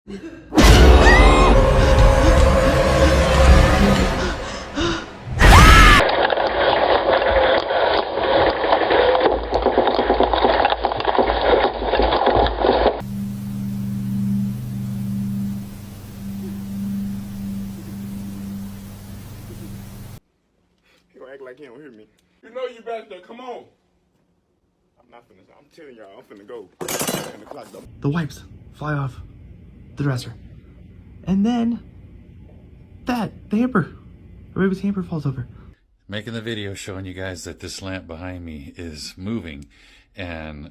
Act like he don't hear me. You know you back there, come on. I'm not finna, I'm telling y'all, I'm finna go. And the clock though. The wipes fly off the dresser. And then the hamper. The baby's hamper falls over. Making the video showing you guys that this lamp behind me is moving. And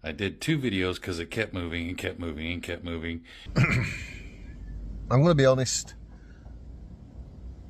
I did 2 videos because it kept moving and kept moving and kept moving. I'm going to be honest.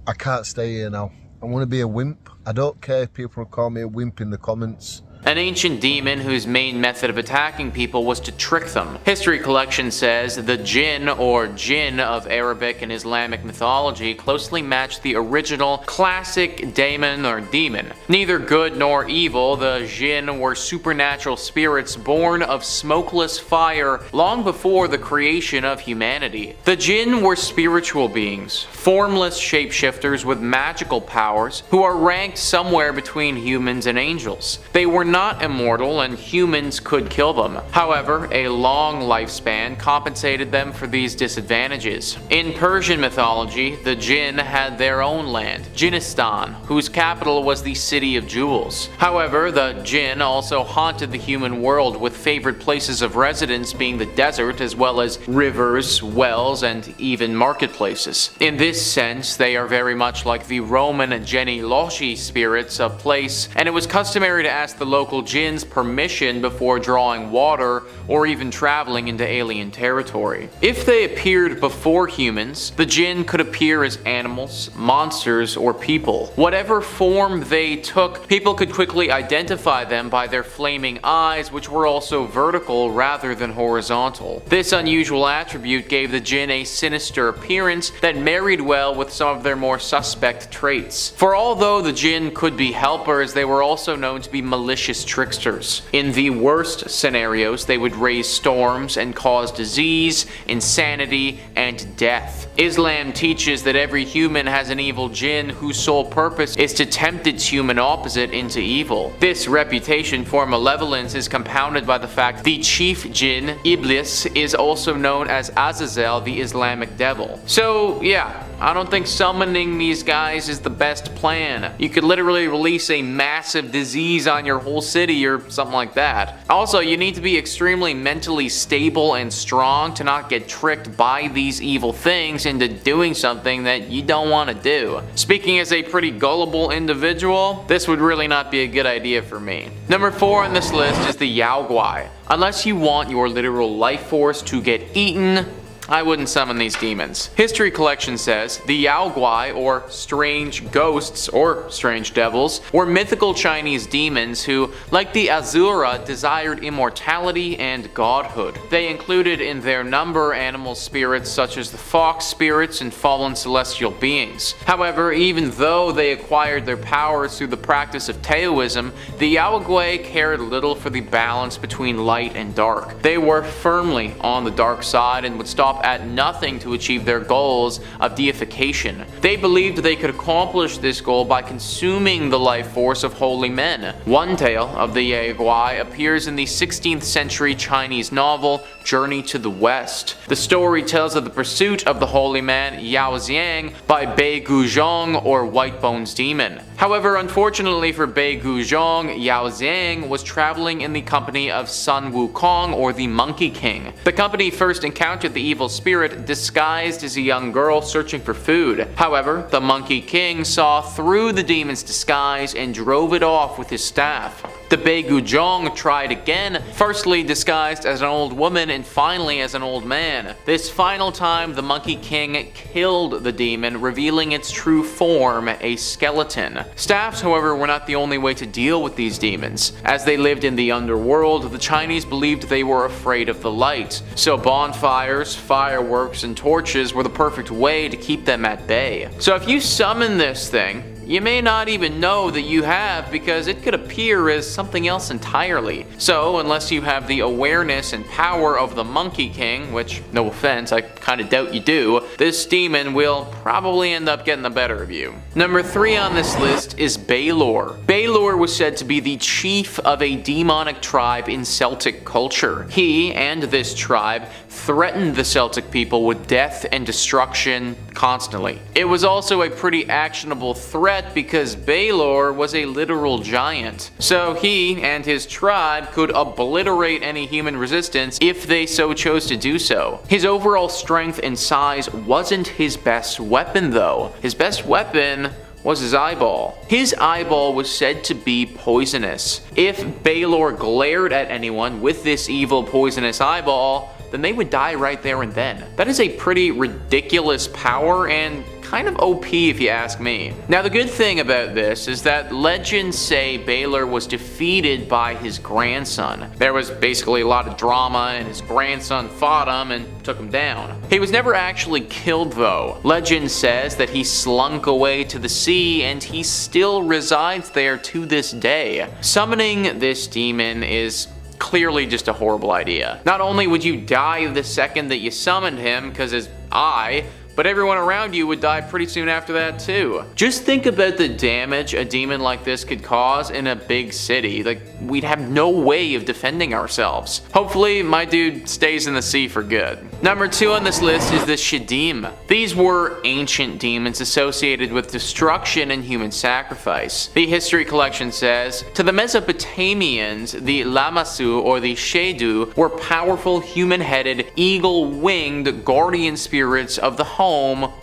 I can't stay here now. I want to be a wimp. I don't care if people call me a wimp in the comments. An ancient demon whose main method of attacking people was to trick them. History collection says the jinn, or jinn of Arabic and Islamic mythology, closely matched the original classic daemon or demon. Neither good nor evil, the jinn were supernatural spirits born of smokeless fire long before the creation of humanity. The jinn were spiritual beings, formless shapeshifters with magical powers, who are ranked somewhere between humans and angels. They were not immortal and humans could kill them. However, a long lifespan compensated them for these disadvantages. In Persian mythology, the jinn had their own land, Jinnistan, whose capital was the City of Jewels. However, the jinn also haunted the human world, with favorite places of residence being the desert as well as rivers, wells, and even marketplaces. In this sense, they are very much like the Roman geniloci spirits of place, and it was customary to ask the local jinns permission before drawing water or even traveling into alien territory. If they appeared before humans, the jinn could appear as animals, monsters, or people. Whatever form they took, people could quickly identify them by their flaming eyes, which were also vertical rather than horizontal. This unusual attribute gave the jinn a sinister appearance that married well with some of their more suspect traits. For although the jinn could be helpers, they were also known to be malicious tricksters. In the worst scenarios, they would raise storms and cause disease, insanity, and death. Islam teaches that every human has an evil jinn whose sole purpose is to tempt its human opposite into evil. This reputation for malevolence is compounded by the fact the chief jinn, Iblis, is also known as Azazel, the Islamic devil. So yeah, I don't think summoning these guys is the best plan. You could literally release a massive disease on your whole city or something like that. Also, you need to be extremely mentally stable and strong to not get tricked by these evil things into doing something that you don't want to do. Speaking as a pretty gullible individual, this would really not be a good idea for me. Number 4 on this list is the Yaoguai. Unless you want your literal life force to get eaten, I wouldn't summon these demons. History collection says the Yaoguai, or strange ghosts or strange devils, were mythical Chinese demons who, like the Asura, desired immortality and godhood. They included in their number animal spirits such as the fox spirits and fallen celestial beings. However, even though they acquired their powers through the practice of Taoism, the Yaoguai cared little for the balance between light and dark. They were firmly on the dark side and would stop at nothing to achieve their goals of deification. They believed they could accomplish this goal by consuming the life force of holy men. One tale of the Yaoguai appears in the 16th century Chinese novel Journey to the West. The story tells of the pursuit of the holy man Yao Xiang by Bei Guzhong, or White Bones Demon. However, unfortunately for Bei Guzhong, Yao Xiang was traveling in the company of Sun Wukong, or the Monkey King. The company first encountered the evil spirit disguised as a young girl searching for food. However, the Monkey King saw through the demon's disguise and drove it off with his staff. The Bei Guzhong tried again, firstly disguised as an old woman and finally as an old man. This final time, the Monkey King killed the demon, revealing its true form, a skeleton. Staffs, however, were not the only way to deal with these demons. As they lived in the underworld, the Chinese believed they were afraid of the light, so bonfires, fireworks, and torches were the perfect way to keep them at bay. So if you summon this thing, you may not even know that you have because it could appear as something else entirely. So, unless you have the awareness and power of the Monkey King, which, no offense, I kinda doubt you do, this demon will probably end up getting the better of you. Number 3 on this list is Bayor. Bayor was said to be the chief of a demonic tribe in Celtic culture. He and this tribe threatened the Celtic people with death and destruction constantly. It was also a pretty actionable threat because Bayor was a literal giant. So he and his tribe could obliterate any human resistance if they so chose to do so. His overall strength and size wasn't his best weapon though. His best weapon was his eyeball. His eyeball was said to be poisonous. If Bayor glared at anyone with this evil poisonous eyeball, then they would die right there and then. That is a pretty ridiculous power and kind of OP if you ask me. Now the good thing about this is that legends say Bayor was defeated by his grandson. There was basically a lot of drama and his grandson fought him and took him down. He was never actually killed though. Legend says that he slunk away to the sea and he still resides there to this day. Summoning this demon is clearly just a horrible idea. Not only would you die the second that you summoned him because his eye, but everyone around you would die pretty soon after that too. Just think about the damage a demon like this could cause in a big city. Like, we'd have no way of defending ourselves. Hopefully, my dude stays in the sea for good. Number 2 on this list is the Shedim. These were ancient demons associated with destruction and human sacrifice. The history collection says, to the Mesopotamians, the Lamassu or the Shedu were powerful human-headed, eagle-winged guardian spirits of the home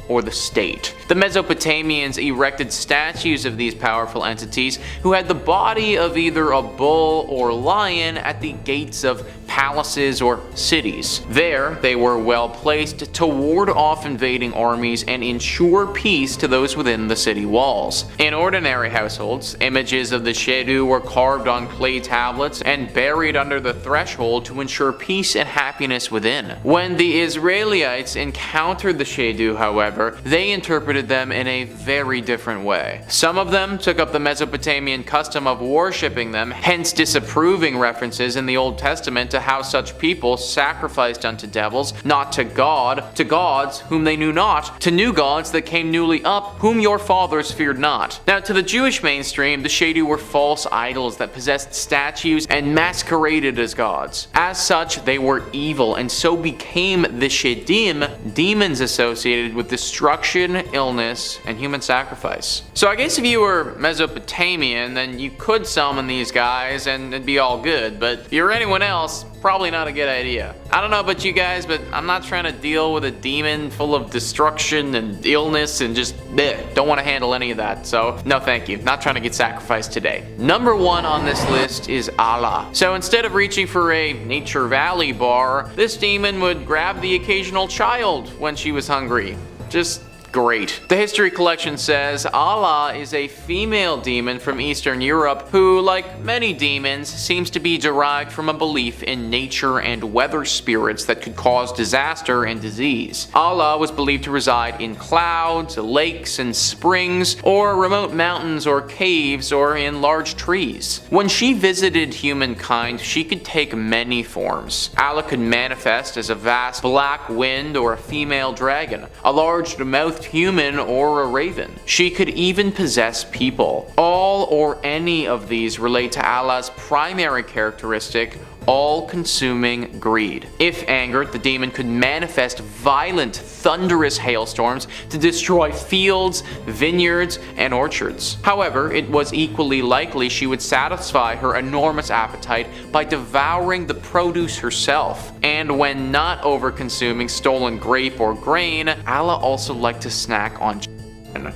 or the state. The Mesopotamians erected statues of these powerful entities who had the body of either a bull or lion at the gates of palaces or cities. There, they were well placed to ward off invading armies and ensure peace to those within the city walls. In ordinary households, images of the Shedu were carved on clay tablets and buried under the threshold to ensure peace and happiness within. When the Israelites encountered the Shedu, however, they interpreted them in a very different way. Some of them took up the Mesopotamian custom of worshipping them, hence disapproving references in the Old Testament to how such people sacrificed unto devils, not to God, to gods whom they knew not, to new gods that came newly up, whom your fathers feared not. Now, to the Jewish mainstream, the Shedu were false idols that possessed statues and masqueraded as gods. As such, they were evil, and so became the Shedim, demons associated with destruction, illness, and human sacrifice. So I guess if you were Mesopotamian, then you could summon these guys and it'd be all good, but if you're anyone else, probably not a good idea. I don't know about you guys, but I'm not trying to deal with a demon full of destruction and illness and just don't want to handle any of that. So no thank you, not trying to get sacrificed today. Number 1 on this list is Allah. So instead of reaching for a Nature Valley bar, this demon would grab the occasional child when she was hungry. Just great. The history collection says Allah is a female demon from Eastern Europe who, like many demons, seems to be derived from a belief in nature and weather spirits that could cause disaster and disease. Allah was believed to reside in clouds, lakes, and springs, or remote mountains or caves, or in large trees. When she visited humankind, she could take many forms. Allah could manifest as a vast black wind or a female dragon, a large-mouthed human, or a raven. She could even possess people. All or any of these relate to Allah's primary characteristic, all-consuming greed. If angered, the demon could manifest violent, thunderous hailstorms to destroy fields, vineyards, and orchards. However, it was equally likely she would satisfy her enormous appetite by devouring the produce herself. And when not over-consuming stolen grape or grain, Allah also liked to snack on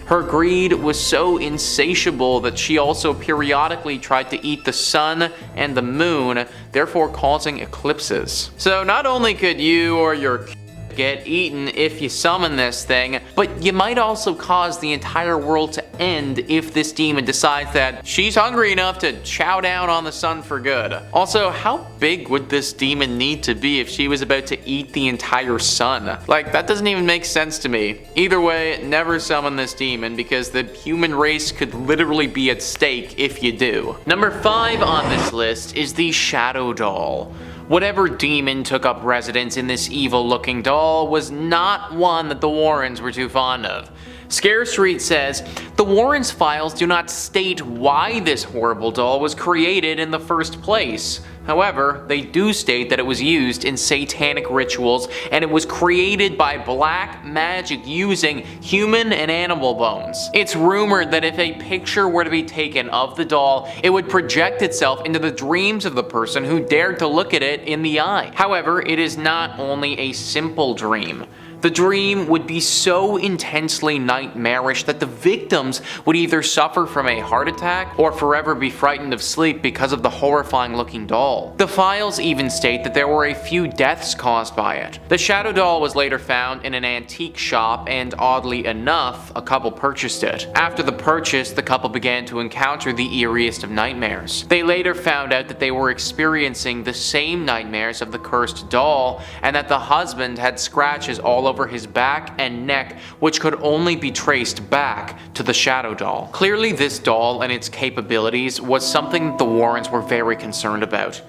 her greed was so insatiable that she also periodically tried to eat the sun and the moon, therefore causing eclipses. So not only could you or your get eaten if you summon this thing, but you might also cause the entire world to end if this demon decides that she's hungry enough to chow down on the sun for good. Also, how big would this demon need to be if she was about to eat the entire sun? Like, that doesn't even make sense to me. Either way, never summon this demon because the human race could literally be at stake if you do. Number 5 on this list is the Shadow Doll. Whatever demon took up residence in this evil-looking doll was not one that the Warrens were too fond of. Scare Street says, the Warrens' files do not state why this horrible doll was created in the first place. However, they do state that it was used in satanic rituals and it was created by black magic using human and animal bones. It's rumored that if a picture were to be taken of the doll, it would project itself into the dreams of the person who dared to look at it in the eye. However, it is not only a simple dream. The dream would be so intensely nightmarish that the victims would either suffer from a heart attack or forever be frightened of sleep because of the horrifying looking doll. The files even state that there were a few deaths caused by it. The Shadow Doll was later found in an antique shop and oddly enough, a couple purchased it. After the purchase, the couple began to encounter the eeriest of nightmares. They later found out that they were experiencing the same nightmares of the cursed doll and that the husband had scratches all over his back and neck, which could only be traced back to the Shadow Doll. Clearly, this doll and its capabilities was something the Warrens were very concerned about.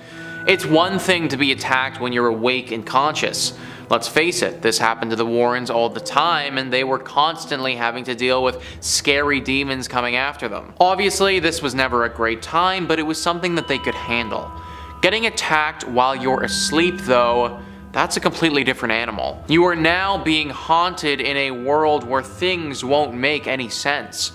It's one thing to be attacked when you're awake and conscious. Let's face it, this happened to the Warrens all the time, and they were constantly having to deal with scary demons coming after them. Obviously, this was never a great time, but it was something that they could handle. Getting attacked while you're asleep, though, that's a completely different animal. You are now being haunted in a world where things won't make any sense.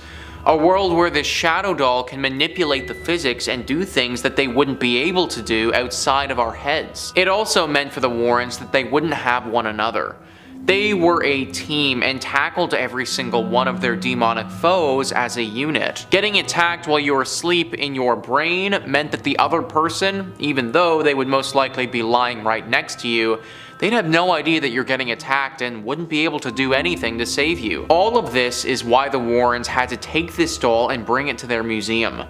A world where this Shadow Doll can manipulate the physics and do things that they wouldn't be able to do outside of our heads. It also meant for the Warrens that they wouldn't have one another. They were a team and tackled every single one of their demonic foes as a unit. Getting attacked while you're asleep in your brain meant that the other person, even though they would most likely be lying right next to you, they'd have no idea that you're getting attacked and wouldn't be able to do anything to save you. All of this is why the Warrens had to take this doll and bring it to their museum.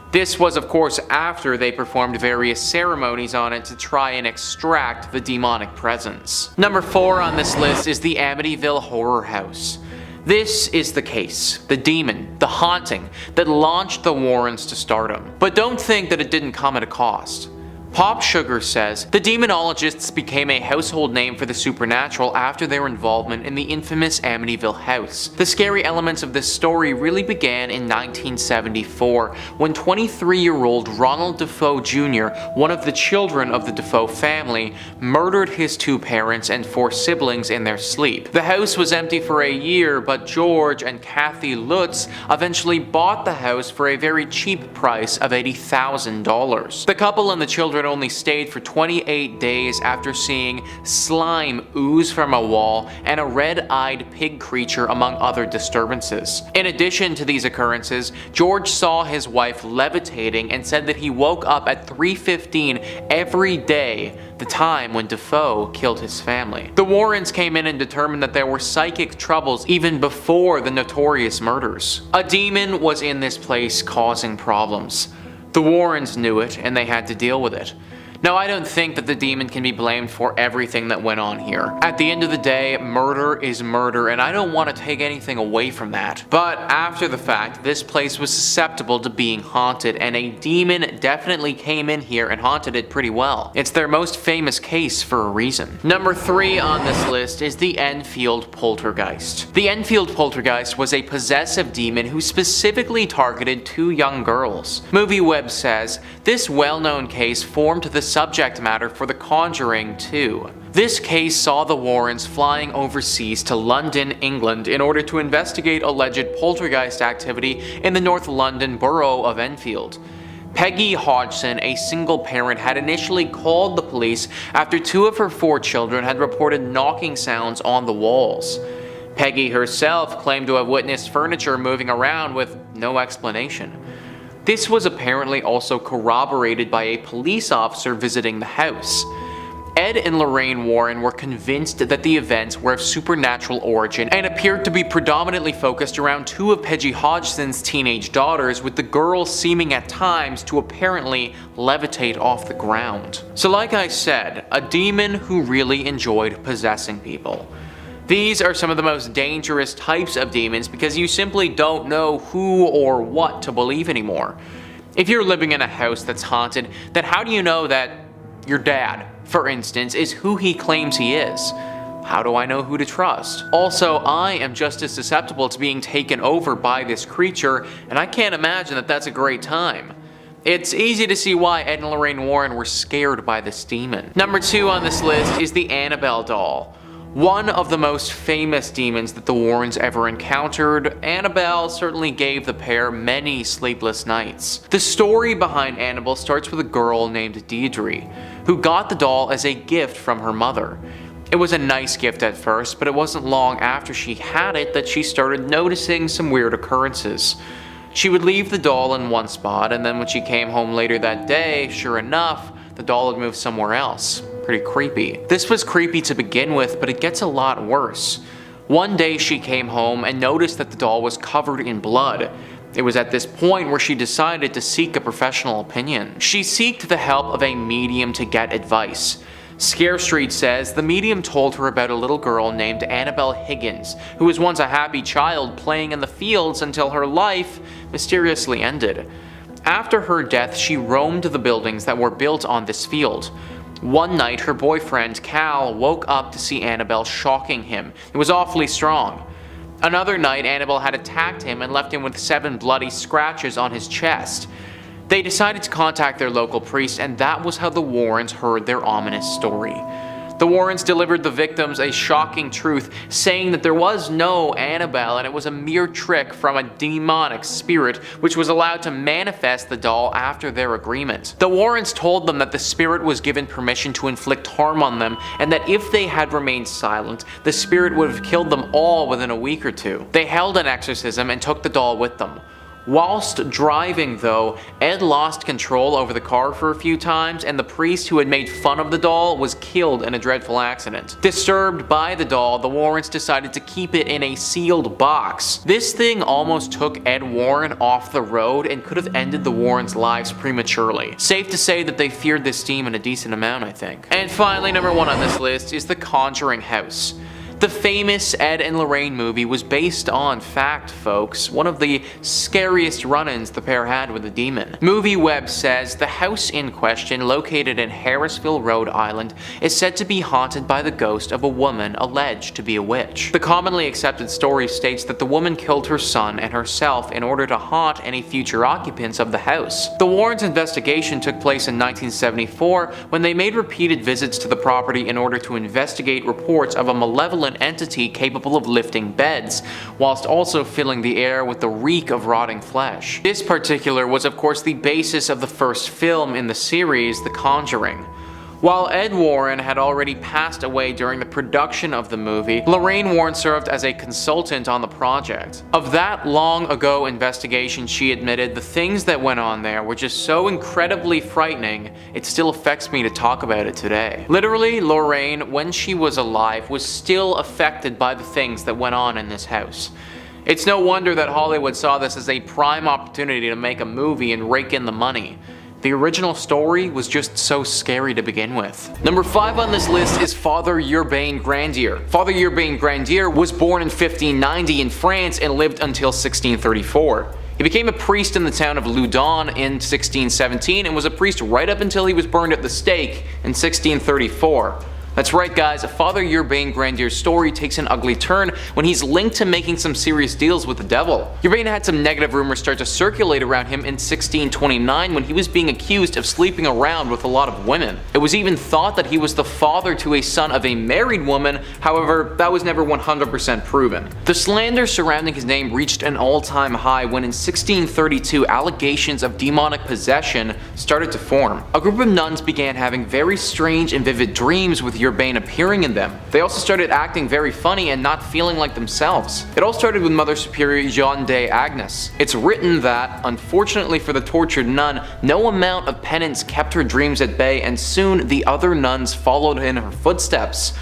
This was of course after they performed various ceremonies on it to try and extract the demonic presence. Number 4 on this list is the Amityville Horror House. This is the case, the demon, the haunting, that launched the Warrens to stardom. But don't think that it didn't come at a cost. Pop Sugar says, the demonologists became a household name for the supernatural after their involvement in the infamous Amityville House. The scary elements of this story really began in 1974, when 23-year-old Ronald Defoe Jr., one of the children of the Defoe family, murdered his 2 parents and 4 siblings in their sleep. The house was empty for a year, but George and Kathy Lutz eventually bought the house for a very cheap price of $80,000. The couple and the children only stayed for 28 days after seeing slime ooze from a wall and a red-eyed pig creature among other disturbances. In addition to these occurrences, George saw his wife levitating and said that he woke up at 3:15 every day, the time when Defoe killed his family. The Warrens came in and determined that there were psychic troubles even before the notorious murders. A demon was in this place causing problems. The Warrens knew it, and they had to deal with it. Now, I don't think that the demon can be blamed for everything that went on here. At the end of the day, murder is murder, and I don't want to take anything away from that. But after the fact, this place was susceptible to being haunted, and a demon definitely came in here and haunted it pretty well. It's their most famous case for a reason. Number 3 on this list is the Enfield Poltergeist. The Enfield Poltergeist was a possessive demon who specifically targeted 2 young girls. MovieWeb says, this well-known case formed the subject matter for The Conjuring 2. This case saw the Warrens flying overseas to London, England in order to investigate alleged poltergeist activity in the North London borough of Enfield. Peggy Hodgson, a single parent, had initially called the police after 2 of her 4 children had reported knocking sounds on the walls. Peggy herself claimed to have witnessed furniture moving around with no explanation. This was apparently also corroborated by a police officer visiting the house. Ed and Lorraine Warren were convinced that the events were of supernatural origin and appeared to be predominantly focused around two of Peggy Hodgson's teenage daughters, with the girl seeming at times to apparently levitate off the ground. So like I said, a demon who really enjoyed possessing people. These are some of the most dangerous types of demons because you simply don't know who or what to believe anymore. If you're living in a house that's haunted, then how do you know that your dad, for instance, is who he claims he is? How do I know who to trust? Also, I am just as susceptible to being taken over by this creature, and I can't imagine that that's a great time. It's easy to see why Ed and Lorraine Warren were scared by this demon. Number 2 on this list is the Annabelle Doll. One of the most famous demons that the Warrens ever encountered, Annabelle certainly gave the pair many sleepless nights. The story behind Annabelle starts with a girl named Deirdre, who got the doll as a gift from her mother. It was a nice gift at first, but it wasn't long after she had it that she started noticing some weird occurrences. She would leave the doll in one spot, and then when she came home later that day, sure enough, the doll had moved somewhere else. Pretty creepy. This was creepy to begin with, but it gets a lot worse. One day she came home and noticed that the doll was covered in blood. It was at this point where she decided to seek a professional opinion. She sought the help of a medium to get advice. Scare Street says the medium told her about a little girl named Annabelle Higgins, who was once a happy child playing in the fields until her life mysteriously ended. After her death, she roamed the buildings that were built on this field. One night, her boyfriend, Cal, woke up to see Annabelle shocking him. It was awfully strong. Another night, Annabelle had attacked him and left him with 7 bloody scratches on his chest. They decided to contact their local priest, and that was how the Warrens heard their ominous story. The Warrens delivered the victims a shocking truth, saying that there was no Annabelle and it was a mere trick from a demonic spirit which was allowed to manifest the doll after their agreement. The Warrens told them that the spirit was given permission to inflict harm on them, and that if they had remained silent, the spirit would have killed them all within a week or two. They held an exorcism and took the doll with them. Whilst driving though, Ed lost control over the car for a few times, and the priest who had made fun of the doll was killed in a dreadful accident. Disturbed by the doll, the Warrens decided to keep it in a sealed box. This thing almost took Ed Warren off the road and could have ended the Warrens' lives prematurely. Safe to say that they feared this demon a decent amount, I think. And finally, number 1 on this list is the Conjuring House. The famous Ed and Lorraine movie was based on fact, folks, one of the scariest run-ins the pair had with the demon. MovieWeb says the house in question, located in Harrisville, Rhode Island, is said to be haunted by the ghost of a woman alleged to be a witch. The commonly accepted story states that the woman killed her son and herself in order to haunt any future occupants of the house. The Warrens' investigation took place in 1974 when they made repeated visits to the property in order to investigate reports of a malevolent entity capable of lifting beds, whilst also filling the air with the reek of rotting flesh. This particular was of course the basis of the first film in the series, The Conjuring. While Ed Warren had already passed away during the production of the movie, Lorraine Warren served as a consultant on the project. Of that long ago investigation, she admitted the things that went on there were just so incredibly frightening, it still affects me to talk about it today. Literally, Lorraine, when she was alive, was still affected by the things that went on in this house. It's no wonder that Hollywood saw this as a prime opportunity to make a movie and rake in the money. The original story was just so scary to begin with. Number 5 on this list is Father Yurban Grandier. Father Yurban Grandier was born in 1590 in France and lived until 1634. He became a priest in the town of Loudun in 1617 and was a priest right up until he was burned at the stake in 1634. That's right guys, Father Yurban Grandier's story takes an ugly turn when he's linked to making some serious deals with the devil. Yurban had some negative rumors start to circulate around him in 1629 when he was being accused of sleeping around with a lot of women. It was even thought that he was the father to a son of a married woman, however, that was never 100% proven. The slander surrounding his name reached an all-time high when in 1632 allegations of demonic possession started to form. A group of nuns began having very strange and vivid dreams with Yurban Yurban appearing in them. They also started acting very funny and not feeling like themselves. It all started with Mother Superior Jean de Agnes. It's written that, unfortunately for the tortured nun, no amount of penance kept her dreams at bay, and soon the other nuns followed in her footsteps.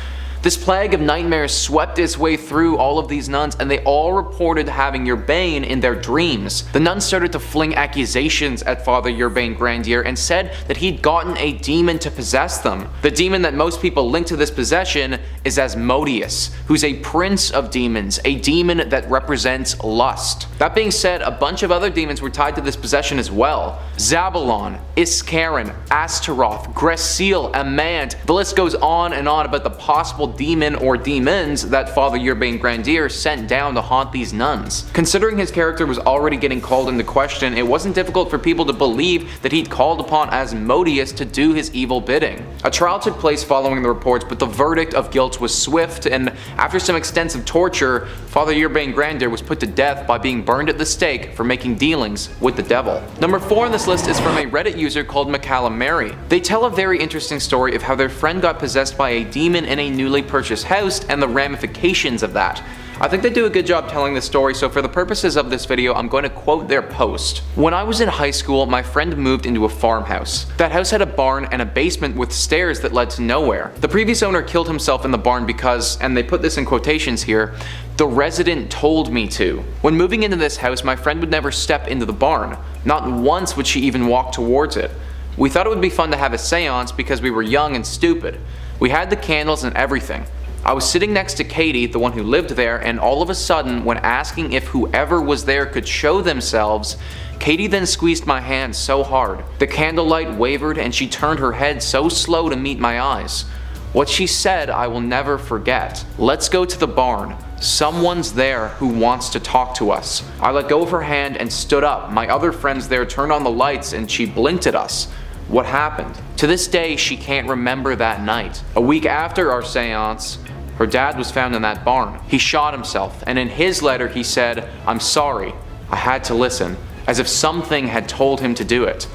This plague of nightmares swept its way through all of these nuns, and they all reported having Yurban in their dreams. The nuns started to fling accusations at Father Yurban Grandier and said that he'd gotten a demon to possess them. The demon that most people link to this possession is Asmodeus, who's a prince of demons, a demon that represents lust. That being said, a bunch of other demons were tied to this possession as well. Zabalon, Iskaran, Astaroth, Gresil, Amand. The list goes on and on about the possible demon or demons that Father Yurban Grandier sent down to haunt these nuns. Considering his character was already getting called into question, it wasn't difficult for people to believe that he'd called upon Asmodeus to do his evil bidding. A trial took place following the reports, but the verdict of guilt was swift, and after some extensive torture, Father Yurban Grandier was put to death by being burned at the stake for making dealings with the devil. Number 4 on this list is from a Reddit user called Mary. They tell a very interesting story of how their friend got possessed by a demon in a newly purchased house and the ramifications of that. I think they do a good job telling this story, so for the purposes of this video, I'm going to quote their post. When I was in high school, my friend moved into a farmhouse. That house had a barn and a basement with stairs that led to nowhere. The previous owner killed himself in the barn because, and they put this in quotations here, the resident told me to. When moving into this house, my friend would never step into the barn. Not once would she even walk towards it. We thought it would be fun to have a seance because we were young and stupid. We had the candles and everything. I was sitting next to Katie, the one who lived there, and all of a sudden, when asking if whoever was there could show themselves, Katie then squeezed my hand so hard. The candlelight wavered and she turned her head so slow to meet my eyes. What she said I will never forget. "Let's go to the barn. Someone's there who wants to talk to us." I let go of her hand and stood up. My other friends there turned on the lights and she blinked at us. What happened? To this day, she can't remember that night. A week after our seance, her dad was found in that barn. He shot himself, and in his letter he said, "I'm sorry, I had to listen," as if something had told him to do it.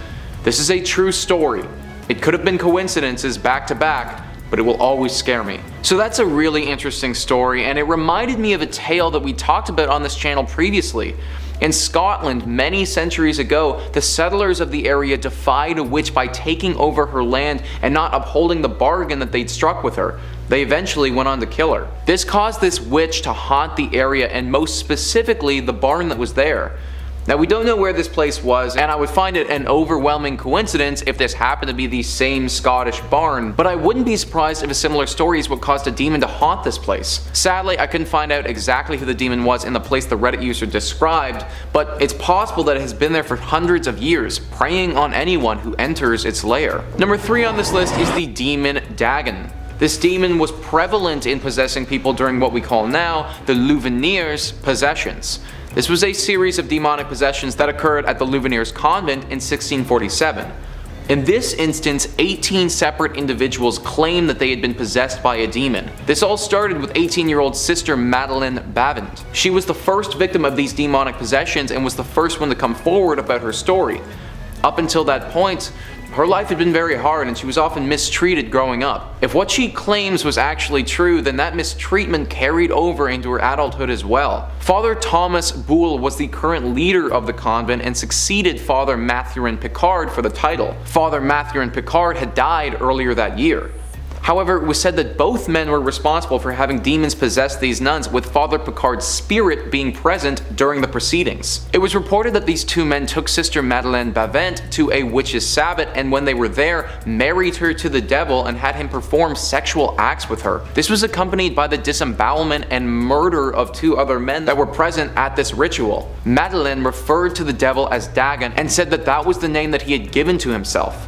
This is a true story. It could have been coincidences back to back, but it will always scare me. So that's a really interesting story, and it reminded me of a tale that we talked about on this channel previously. In Scotland, many centuries ago, the settlers of the area defied a witch by taking over her land and not upholding the bargain that they'd struck with her. They eventually went on to kill her. This caused this witch to haunt the area, and most specifically the barn that was there. Now, we don't know where this place was, and I would find it an overwhelming coincidence if this happened to be the same Scottish barn, but I wouldn't be surprised if a similar story is what caused a demon to haunt this place. Sadly, I couldn't find out exactly who the demon was in the place the Reddit user described, but it's possible that it has been there for hundreds of years, preying on anyone who enters its lair. Number 3 on this list is the Demon Dagon. This demon was prevalent in possessing people during what we call now the Louveniers' possessions. This was a series of demonic possessions that occurred at the Louveniers convent in 1647. In this instance, 18 separate individuals claimed that they had been possessed by a demon. This all started with 18-year-old sister Madeleine Bavent. She was the first victim of these demonic possessions and was the first one to come forward about her story. Up until that point, her life had been very hard and she was often mistreated growing up. If what she claims was actually true, then that mistreatment carried over into her adulthood as well. Father Thomas Boule was the current leader of the convent and succeeded Father Mathurin Picard for the title. Father Mathurin Picard had died earlier that year. However, it was said that both men were responsible for having demons possess these nuns, with Father Picard's spirit being present during the proceedings. It was reported that these two men took Sister Madeleine Bavent to a witch's sabbat, and when they were there, married her to the devil and had him perform sexual acts with her. This was accompanied by the disembowelment and murder of 2 other men that were present at this ritual. Madeleine referred to the devil as Dagon and said that that was the name that he had given to himself.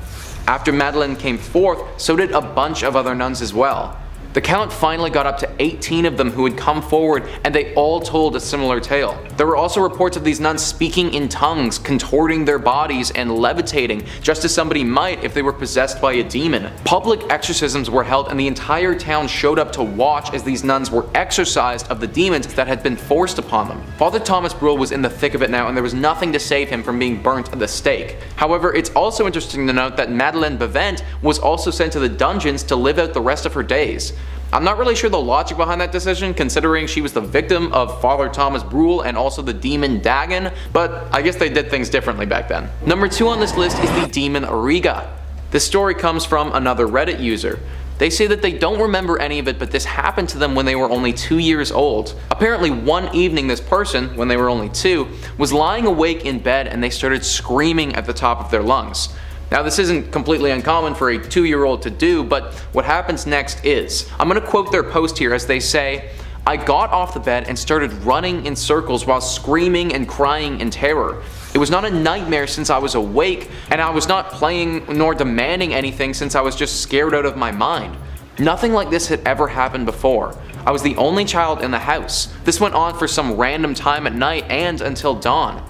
After Madeleine came forth, so did a bunch of other nuns as well. The count finally got up to 18 of them who had come forward, and they all told a similar tale. There were also reports of these nuns speaking in tongues, contorting their bodies, and levitating, just as somebody might if they were possessed by a demon. Public exorcisms were held, and the entire town showed up to watch as these nuns were exorcised of the demons that had been forced upon them. Father Thomas Brule was in the thick of it now, and there was nothing to save him from being burnt at the stake. However, it's also interesting to note that Madeleine Bavent was also sent to the dungeons to live out the rest of her days. I'm not really sure the logic behind that decision, considering she was the victim of Father Thomas Brule and also the Demon Dagon, but I guess they did things differently back then. Number 2 on this list is the Demon Riga. This story comes from another Reddit user. They say that they don't remember any of it, but this happened to them when they were only 2 years old. Apparently one evening this person, when they were only 2, was lying awake in bed and they started screaming at the top of their lungs. Now this isn't completely uncommon for a 2-year-old to do, but what happens next is, I'm going to quote their post here as they say, "I got off the bed and started running in circles while screaming and crying in terror. It was not a nightmare since I was awake, and I was not playing nor demanding anything since I was just scared out of my mind. Nothing like this had ever happened before. I was the only child in the house. This went on for some random time at night and until dawn.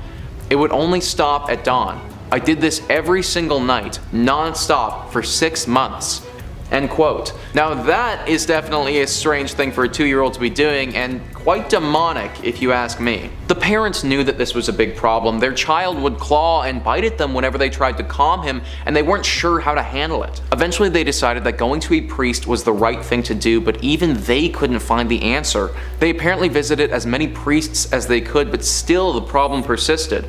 It would only stop at dawn. I did this every single night, non-stop, for 6 months." End quote. Now that is definitely a strange thing for a 2-year-old to be doing, and quite demonic if you ask me. The parents knew that this was a big problem. Their child would claw and bite at them whenever they tried to calm him, and they weren't sure how to handle it. Eventually they decided that going to a priest was the right thing to do, but even they couldn't find the answer. They apparently visited as many priests as they could, but still the problem persisted.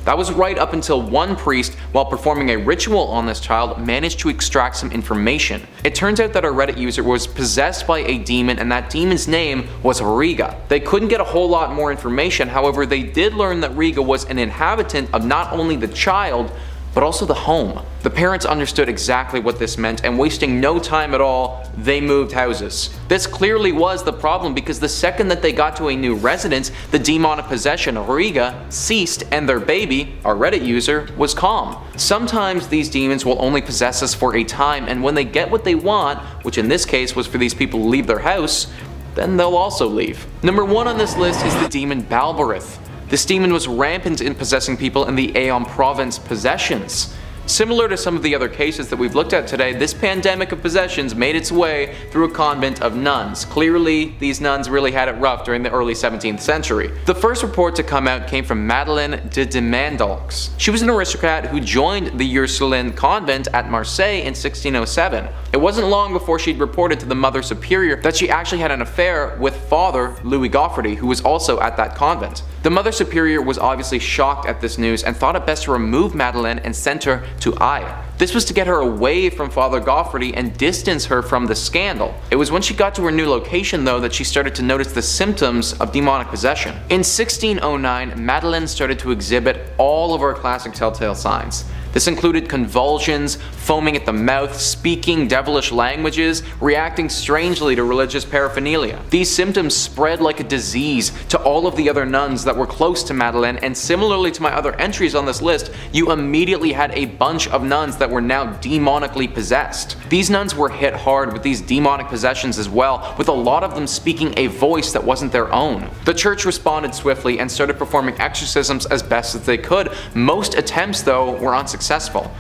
That was right up until one priest, while performing a ritual on this child, managed to extract some information. It turns out that our Reddit user was possessed by a demon, and that demon's name was Riga. They couldn't get a whole lot more information, however they did learn that Riga was an inhabitant of not only the child, but also the home. The parents understood exactly what this meant, and wasting no time at all, they moved houses. This clearly was the problem, because the second that they got to a new residence, the demonic possession of Riga ceased, and their baby, our Reddit user, was calm. Sometimes these demons will only possess us for a time, and when they get what they want, which in this case was for these people to leave their house, then they'll also leave. Number 1 on this list is the Demon Balth. This demon was rampant in possessing people in the Aeon province possessions. Similar to some of the other cases that we've looked at today, this pandemic of possessions made its way through a convent of nuns. Clearly, these nuns really had it rough during the early 17th century. The first report to come out came from Madeleine de Demandolx. She was an aristocrat who joined the Ursuline convent at Marseille in 1607. It wasn't long before she'd reported to the Mother Superior that she actually had an affair with Father Louis Goffrey, who was also at that convent. The Mother Superior was obviously shocked at this news and thought it best to remove Madeleine and send her to Yaai. This was to get her away from Father Goffrey and distance her from the scandal. It was when she got to her new location though that she started to notice the symptoms of demonic possession. In 1609, Madeleine started to exhibit all of her classic telltale signs. This included convulsions, foaming at the mouth, speaking devilish languages, reacting strangely to religious paraphernalia. These symptoms spread like a disease to all of the other nuns that were close to Madeleine, and similarly to my other entries on this list, you immediately had a bunch of nuns that were now demonically possessed. These nuns were hit hard with these demonic possessions as well, with a lot of them speaking a voice that wasn't their own. The church responded swiftly and started performing exorcisms as best as they could. Most attempts though were unsuccessful.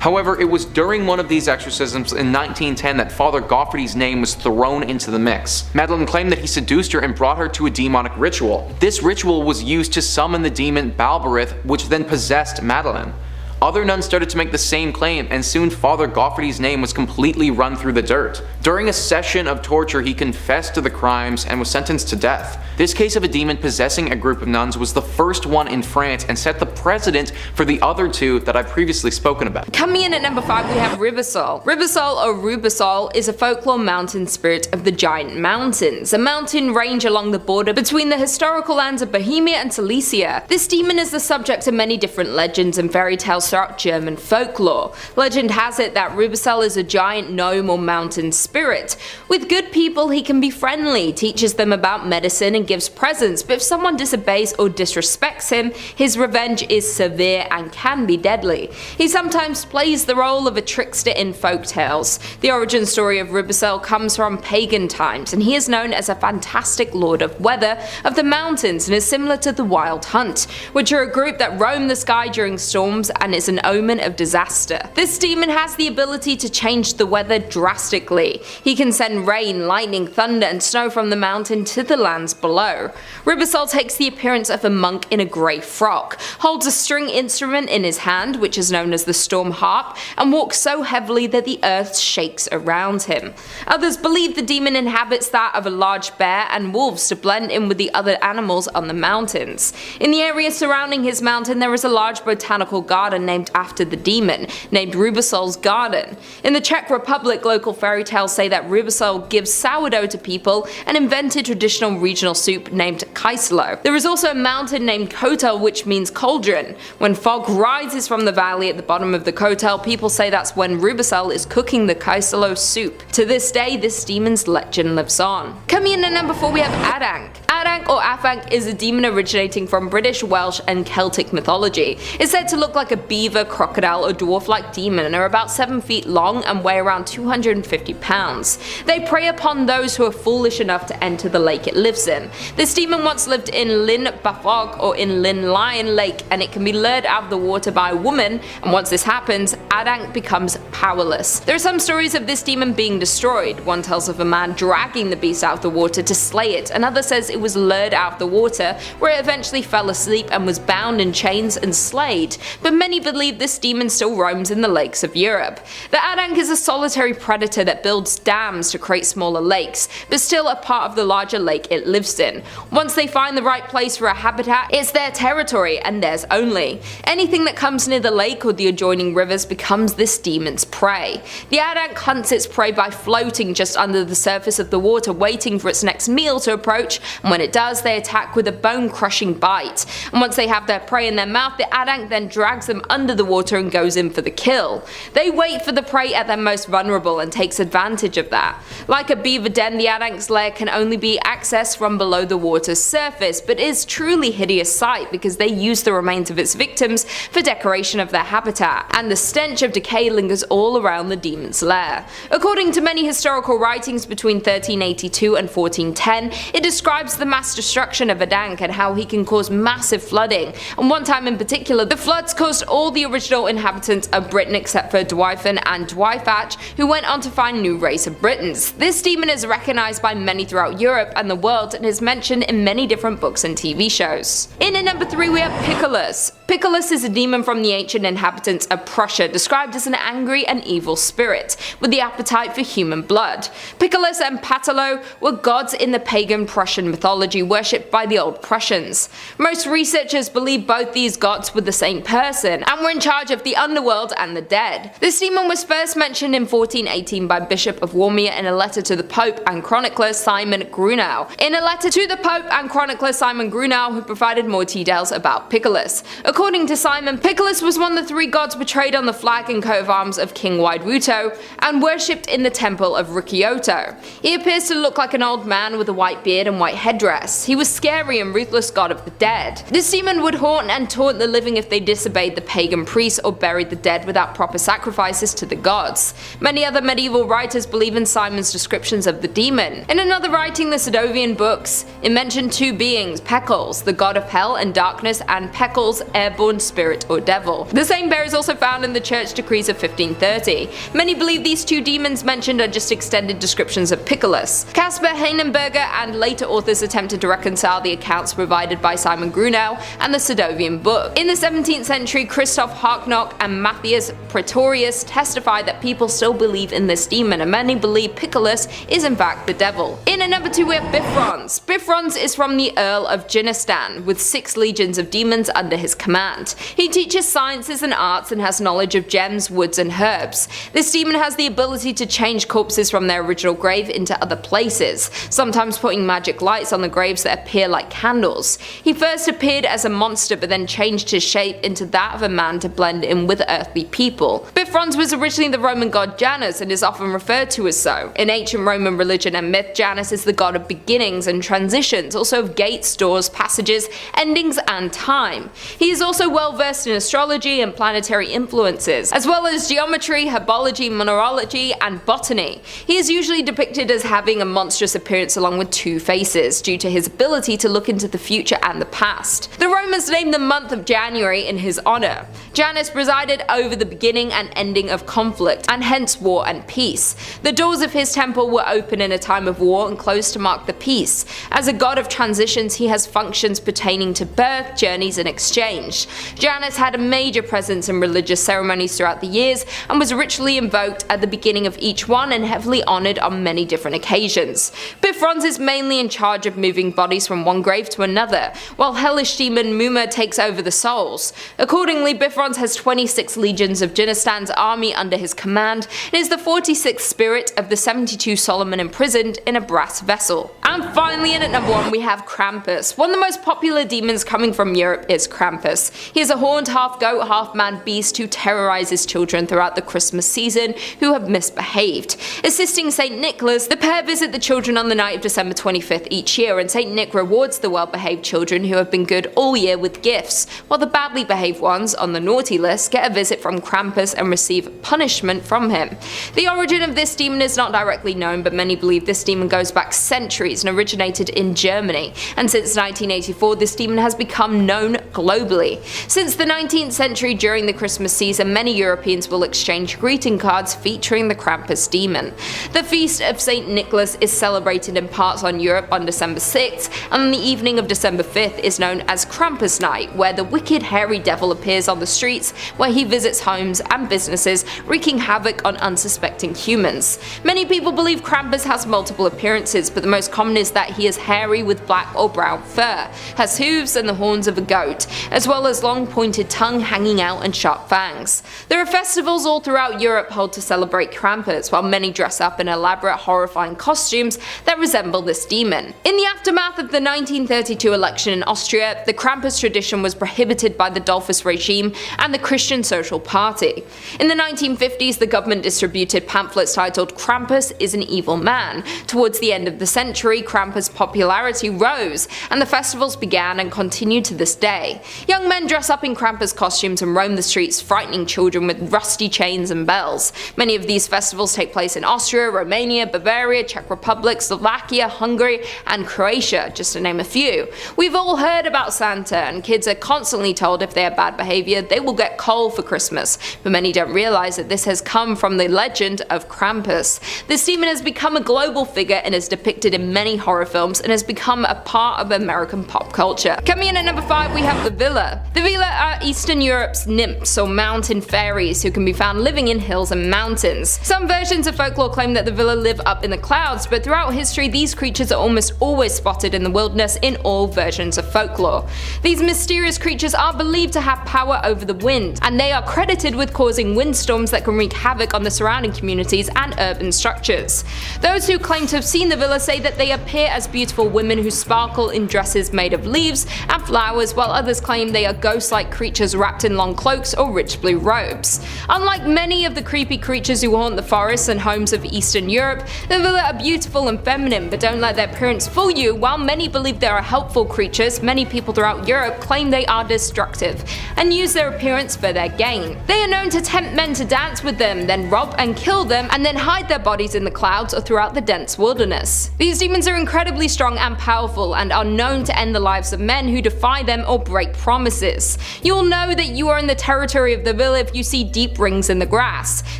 However, it was during one of these exorcisms in 1910 that Father Goffrey's name was thrown into the mix. Madeleine claimed that he seduced her and brought her to a demonic ritual. This ritual was used to summon the demon Balth, which then possessed Madeleine. Other nuns started to make the same claim, and soon Father Goffrey's name was completely run through the dirt. During a session of torture, he confessed to the crimes and was sentenced to death. This case of a demon possessing a group of nuns was the first one in France and set the precedent for the other two that I've previously spoken about. Coming in at number 5 we have Ribosol. Ribosol or Rubosol is a folklore mountain spirit of the Giant Mountains, a mountain range along the border between the historical lands of Bohemia and Silesia. This demon is the subject of many different legends and fairy tales tales throughout German folklore. Legend has it that Rubicel is a giant gnome or mountain spirit. With good people he can be friendly, teaches them about medicine and gives presents, but if someone disobeys or disrespects him, his revenge is severe and can be deadly. He sometimes plays the role of a trickster in folk tales. The origin story of Rubicel comes from pagan times, and he is known as a fantastic lord of weather of the mountains and is similar to the Wild Hunt, which are a group that roam the sky during storms and is an omen of disaster. This demon has the ability to change the weather drastically. He can send rain, lightning, thunder and snow from the mountain to the lands below. Rubicel takes the appearance of a monk in a grey frock, holds a string instrument in his hand, which is known as the storm harp, and walks so heavily that the earth shakes around him. Others believe the demon inhabits that of a large bear and wolves to blend in with the other animals on the mountains. In the area surrounding his mountain there is a large botanical garden named after the demon, named Rubicel's Garden. In the Czech Republic, local fairy tales say that Rubicel gives sourdough to people and invented traditional regional soup named Kyselo. There is also a mountain named Kotel, which means cauldron. When fog rises from the valley at the bottom of the Kotel, people say that's when Rubicel is cooking the Kyselo soup. To this day, this demon's legend lives on. Coming in at number 4 we have Adank. Adank or Afank is a demon originating from British, Welsh and Celtic mythology. It's said to look like a beaver, crocodile or dwarf-like demon and are about 7 feet long and weigh around 250 pounds. They prey upon those who are foolish enough to enter the lake it lives in. This demon once lived in Llyn Bafog or in Llyn Lion Lake, and it can be lured out of the water by a woman, and once this happens, Adank becomes powerless. There are some stories of this demon being destroyed. One tells of a man dragging the beast out of the water to slay it, another says it was lured out of the water, where it eventually fell asleep and was bound in chains and slayed, but many believe this demon still roams in the lakes of Europe. The Adank is a solitary predator that builds dams to create smaller lakes, but still a part of the larger lake it lives in. Once they find the right place for a habitat, it's their territory and theirs only. Anything that comes near the lake or the adjoining rivers becomes this demon's prey. The Adank hunts its prey by floating just under the surface of the water, waiting for its next meal to approach, and when it does, they attack with a bone-crushing bite. And once they have their prey in their mouth, the Adank then drags them under the water and goes in for the kill. They wait for the prey at their most vulnerable and takes advantage of that. Like a beaver den, the Adank's lair can only be accessed from below the water's surface, but is truly hideous sight because they use the remains of its victims for decoration of their habitat, and the stench of decay lingers all around the demon's lair. According to many historical writings between 1382 and 1410, it describes the mass destruction of Adank and how he can cause massive flooding, and one time in particular, the floods caused all the original inhabitants of Britain except for Dwyfyn and Dwyfach, who went on to find a new race of Britons. This demon is recognized by many throughout Europe and the world and is mentioned in many different books and TV shows. In at number 3 we have Piccolas. Piccolas is a demon from the ancient inhabitants of Prussia, described as an angry and evil spirit, with the appetite for human blood. Piccolas and Patalo were gods in the pagan Prussian mythology worshipped by the old Prussians. Most researchers believe both these gods were the same person, and were in charge of the underworld and the dead. This demon was first mentioned in 1418 by Bishop of Warmia in a letter to the Pope and chronicler Simon Grunau. In a letter to the Pope and chronicler Simon Grunau, who provided more details about Piccolas. According to Simon, Piccolas was one of the 3 gods portrayed on the flag and coat of arms of King Wideruto, and worshipped in the temple of Ricciotto. He appears to look like an old man with a white beard and white headdress. He was scary and ruthless god of the dead. This demon would haunt and taunt the living if they disobeyed the pagan priests or buried the dead without proper sacrifices to the gods. Many other medieval writers believe in Simon's descriptions of the demon. In another writing, the Sedovian books, it mentioned 2 beings, Piccolas, the god of hell and darkness, and Piccolas, airborne spirit or devil. The same bear is also found in the church decrees of 1530. Many believe these 2 demons mentioned are just extended descriptions of Piccolas. Caspar Heinenberger and later authors attempted to reconcile the accounts provided by Simon Grunau and the Sedovian book. In the 17th century, Christoph Harknock and Matthias Pretorius testify that people still believe in this demon, and many believe Piccolas is in fact the devil. In at number 2 we have Biff. Biff is from the Earl of Jinistan, with 6 legions of demons under his command. command. He teaches sciences and arts and has knowledge of gems, woods and herbs. This demon has the ability to change corpses from their original grave into other places, sometimes putting magic lights on the graves that appear like candles. He first appeared as a monster but then changed his shape into that of a man to blend in with earthly people. Biff was originally the Roman god Janus and is often referred to as so. In ancient Roman religion and myth, Janus is the god of beginnings and transitions, also of gates, doors, passages, endings and time. He is also well versed in astrology and planetary influences, as well as geometry, herbology, mineralogy and botany. He is usually depicted as having a monstrous appearance along with two faces, due to his ability to look into the future and the past. The Romans named the month of January in his honor. Janus presided over the beginning and ending of conflict, and hence war and peace. The doors of his temple were open in a time of war and closed to mark the peace. As a god of transitions, he has functions pertaining to birth, journeys and exchange. Janus had a major presence in religious ceremonies throughout the years and was ritually invoked at the beginning of each one and heavily honored on many different occasions. Biff is mainly in charge of moving bodies from one grave to another, while hellish demon Muma takes over the souls. Accordingly, Biff has 26 legions of Jinnistan's army under his command and is the 46th spirit of the 72 Solomon imprisoned in a brass vessel. And finally, in at number 1 we have Krampus. One of the most popular demons coming from Europe is Krampus. He is a horned half-goat, half-man beast who terrorizes children throughout the Christmas season who have misbehaved. Assisting St. Nicholas, the pair visit the children on the night of December 25th each year, and St. Nick rewards the well-behaved children who have been good all year with gifts, while the badly behaved ones on the naughty list get a visit from Krampus and receive punishment from him. The origin of this demon is not directly known, but many believe this demon goes back centuries and originated in Germany, and since 1984 this demon has become known globally. Since the 19th century, during the Christmas season, many Europeans will exchange greeting cards featuring the Krampus demon. The feast of St. Nicholas is celebrated in parts on Europe on December 6th, and on the evening of December 5th is known as Krampus Night, where the wicked hairy devil appears on the streets, where he visits homes and businesses, wreaking havoc on unsuspecting humans. Many people believe Krampus has multiple appearances, but the most common is that he is hairy with black or brown fur, has hooves and the horns of a goat, as well as long pointed tongue hanging out and sharp fangs. There are festivals all throughout Europe held to celebrate Krampus, while many dress up in elaborate horrifying costumes that resemble this demon. In the aftermath of the 1932 election in Austria, the Krampus tradition was prohibited by the Dollfuss regime and the Christian Social Party. In the 1950s, the government distributed pamphlets titled "Krampus is an Evil Man." Towards the end of the century, Krampus' popularity rose, and the festivals began and continue to this day. Young men dress up in Krampus costumes and roam the streets, frightening children with rusty chains and bells. Many of these festivals take place in Austria, Romania, Bavaria, Czech Republic, Slovakia, Hungary, and Croatia, just to name a few. We've all heard about Santa, and kids are constantly told if they have bad behavior, they will get coal for Christmas, but many don't realize that this has come from the legend of Krampus. This demon has become a global figure and is depicted in many horror films and has become a part of American pop culture. Coming in at number 5 we have the Villa. The Villa are Eastern Europe's nymphs or mountain fairies who can be found living in hills and mountains. Some versions of folklore claim that the Villa live up in the clouds, but throughout history these creatures are almost always spotted in the wilderness in all versions of folklore. These mysterious creatures are believed to have power over the wind, and they are credited with causing windstorms that can wreak havoc on the surrounding communities and urban structures. Those who claim to have seen the Villa say that they appear as beautiful women who sparkle in dresses made of leaves and flowers, while others claim they are ghost-like creatures wrapped in long cloaks or rich blue robes. Unlike many of the creepy creatures who haunt the forests and homes of Eastern Europe, the Villa are beautiful and feminine, but don't let their appearance fool you. While many believe they are helpful creatures, many people throughout Europe claim they are destructive and use their appearance for their gain. They are known to tempt men to dance with them, then rob and kill them, and then hide their bodies in the clouds or throughout the dense wilderness. These demons are incredibly strong and powerful and are known to end the lives of men who defy them or break promises. You will know that you are in the territory of the Villa if you see deep rings in the grass.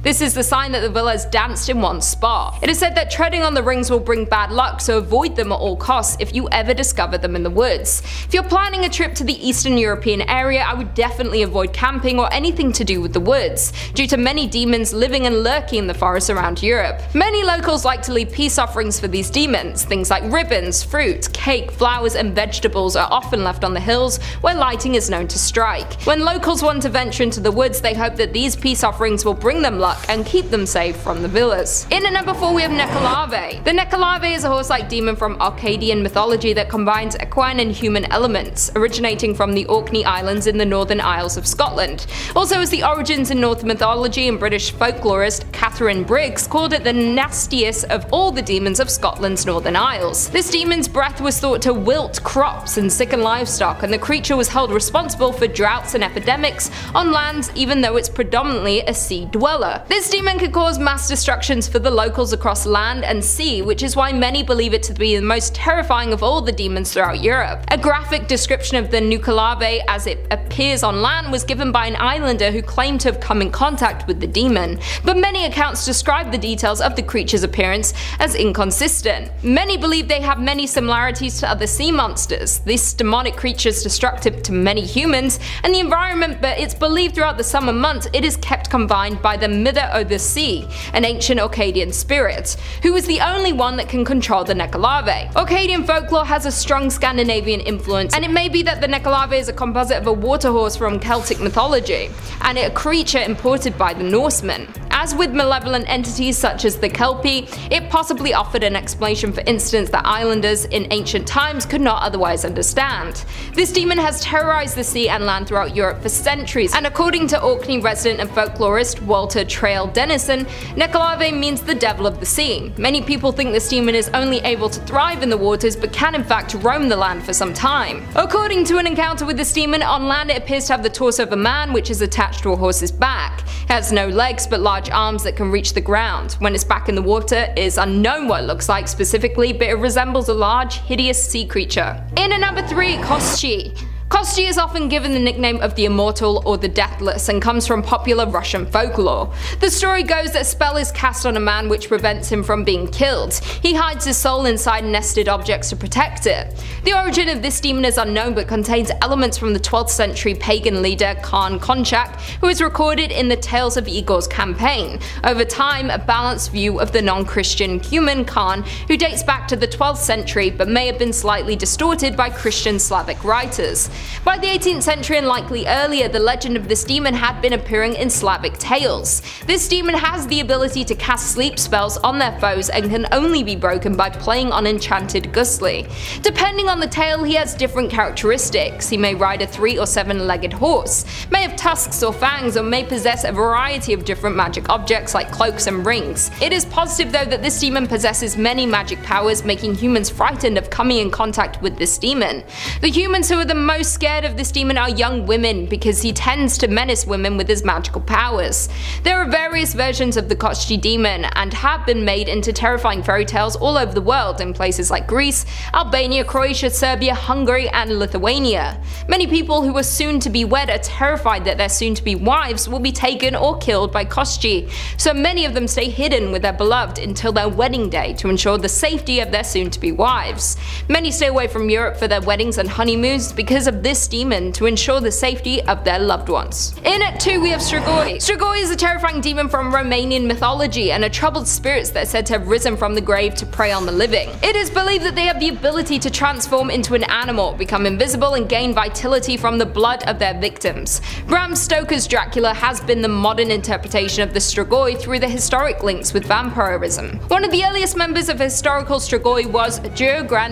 This is the sign that the Villa has danced in one spot. It is said that treading on the rings will bring bad luck, so avoid them at all costs if you ever discover them in the woods. If you're planning a trip to the Eastern European area, I would definitely avoid camping or anything to do with the woods, due to many demons living and lurking in the forests around Europe. Many locals like to leave peace offerings for these demons. Things like ribbons, fruit, cake, flowers and vegetables are often left on the hills where lighting is is known to strike. When locals want to venture into the woods, they hope that these peace offerings will bring them luck and keep them safe from the villas. In at number 4 we have Nuave. The Nuave is a horse-like demon from Akkadian mythology that combines equine and human elements, originating from the Orkney Islands in the Northern Isles of Scotland. Also has the origins in Norse mythology, and British folklorist Catherine Briggs called it the nastiest of all the demons of Scotland's Northern Isles. This demon's breath was thought to wilt crops and sicken livestock, and the creature was held responsible for droughts and epidemics on lands even though it's predominantly a sea dweller. This demon could cause mass destructions for the locals across land and sea, which is why many believe it to be the most terrifying of all the demons throughout Europe. A graphic description of the Nuave as it appears on land was given by an islander who claimed to have come in contact with the demon, but many accounts describe the details of the creature's appearance as inconsistent. Many believe they have many similarities to other sea monsters. This demonic creature is destructive to many humans and the environment, but it's believed throughout the summer months it is kept confined by the Mither o' the Sea, an ancient Akkadian spirit, who is the only one that can control the Nuave. Akkadian folklore has a strong Scandinavian influence, and it may be that the Nuave is a composite of a water horse from Celtic mythology, and a creature imported by the Norsemen. As with malevolent entities such as the Kelpie, it possibly offered an explanation for incidents that islanders in ancient times could not otherwise understand. This demon has terrorized the sea and land throughout Europe for centuries, and according to Orkney resident and folklorist Walter Trail Dennison, Nuave means the devil of the sea. Many people think this demon is only able to thrive in the waters but can in fact roam the land for some time. According to an encounter with this demon, on land it appears to have the torso of a man which is attached to a horse's back. It has no legs but large arms that can reach the ground. When it's back in the water, it is unknown what it looks like specifically, but it resembles a large, hideous sea creature. In at number 3, Kosi. Kosi is often given the nickname of the Immortal or the Deathless and comes from popular Russian folklore. The story goes that a spell is cast on a man which prevents him from being killed. He hides his soul inside nested objects to protect it. The origin of this demon is unknown but contains elements from the 12th century pagan leader Khan Konchak, who is recorded in the Tales of Igor's campaign. Over time, a balanced view of the non-Christian human Khan, who dates back to the 12th century but may have been slightly distorted by Christian Slavic writers. By the 18th century and likely earlier, the legend of this demon had been appearing in Slavic tales. This demon has the ability to cast sleep spells on their foes and can only be broken by playing on enchanted gusli. Depending on the tale, he has different characteristics. He may ride a 3- or 7-legged horse, may have tusks or fangs, or may possess a variety of different magic objects like cloaks and rings. It is positive though that this demon possesses many magic powers, making humans frightened of coming in contact with this demon. The humans who are the most scared of this demon are young women, because he tends to menace women with his magical powers. There are various versions of the Kosi demon and have been made into terrifying fairy tales all over the world in places like Greece, Albania, Croatia, Serbia, Hungary, and Lithuania. Many people who are soon to be wed are terrified that their soon to be wives will be taken or killed by Kosi, so many of them stay hidden with their beloved until their wedding day to ensure the safety of their soon to be wives. Many stay away from Europe for their weddings and honeymoons because of this demon to ensure the safety of their loved ones. In at 2 we have Stroy. Stroy is a terrifying demon from Romanian mythology and are troubled spirits that are said to have risen from the grave to prey on the living. It is believed that they have the ability to transform into an animal, become invisible, and gain vitality from the blood of their victims. Bram Stoker's Dracula has been the modern interpretation of the Strigoi through the historic links with vampirism. One of the earliest members of historical Strigoi was Dur Grossman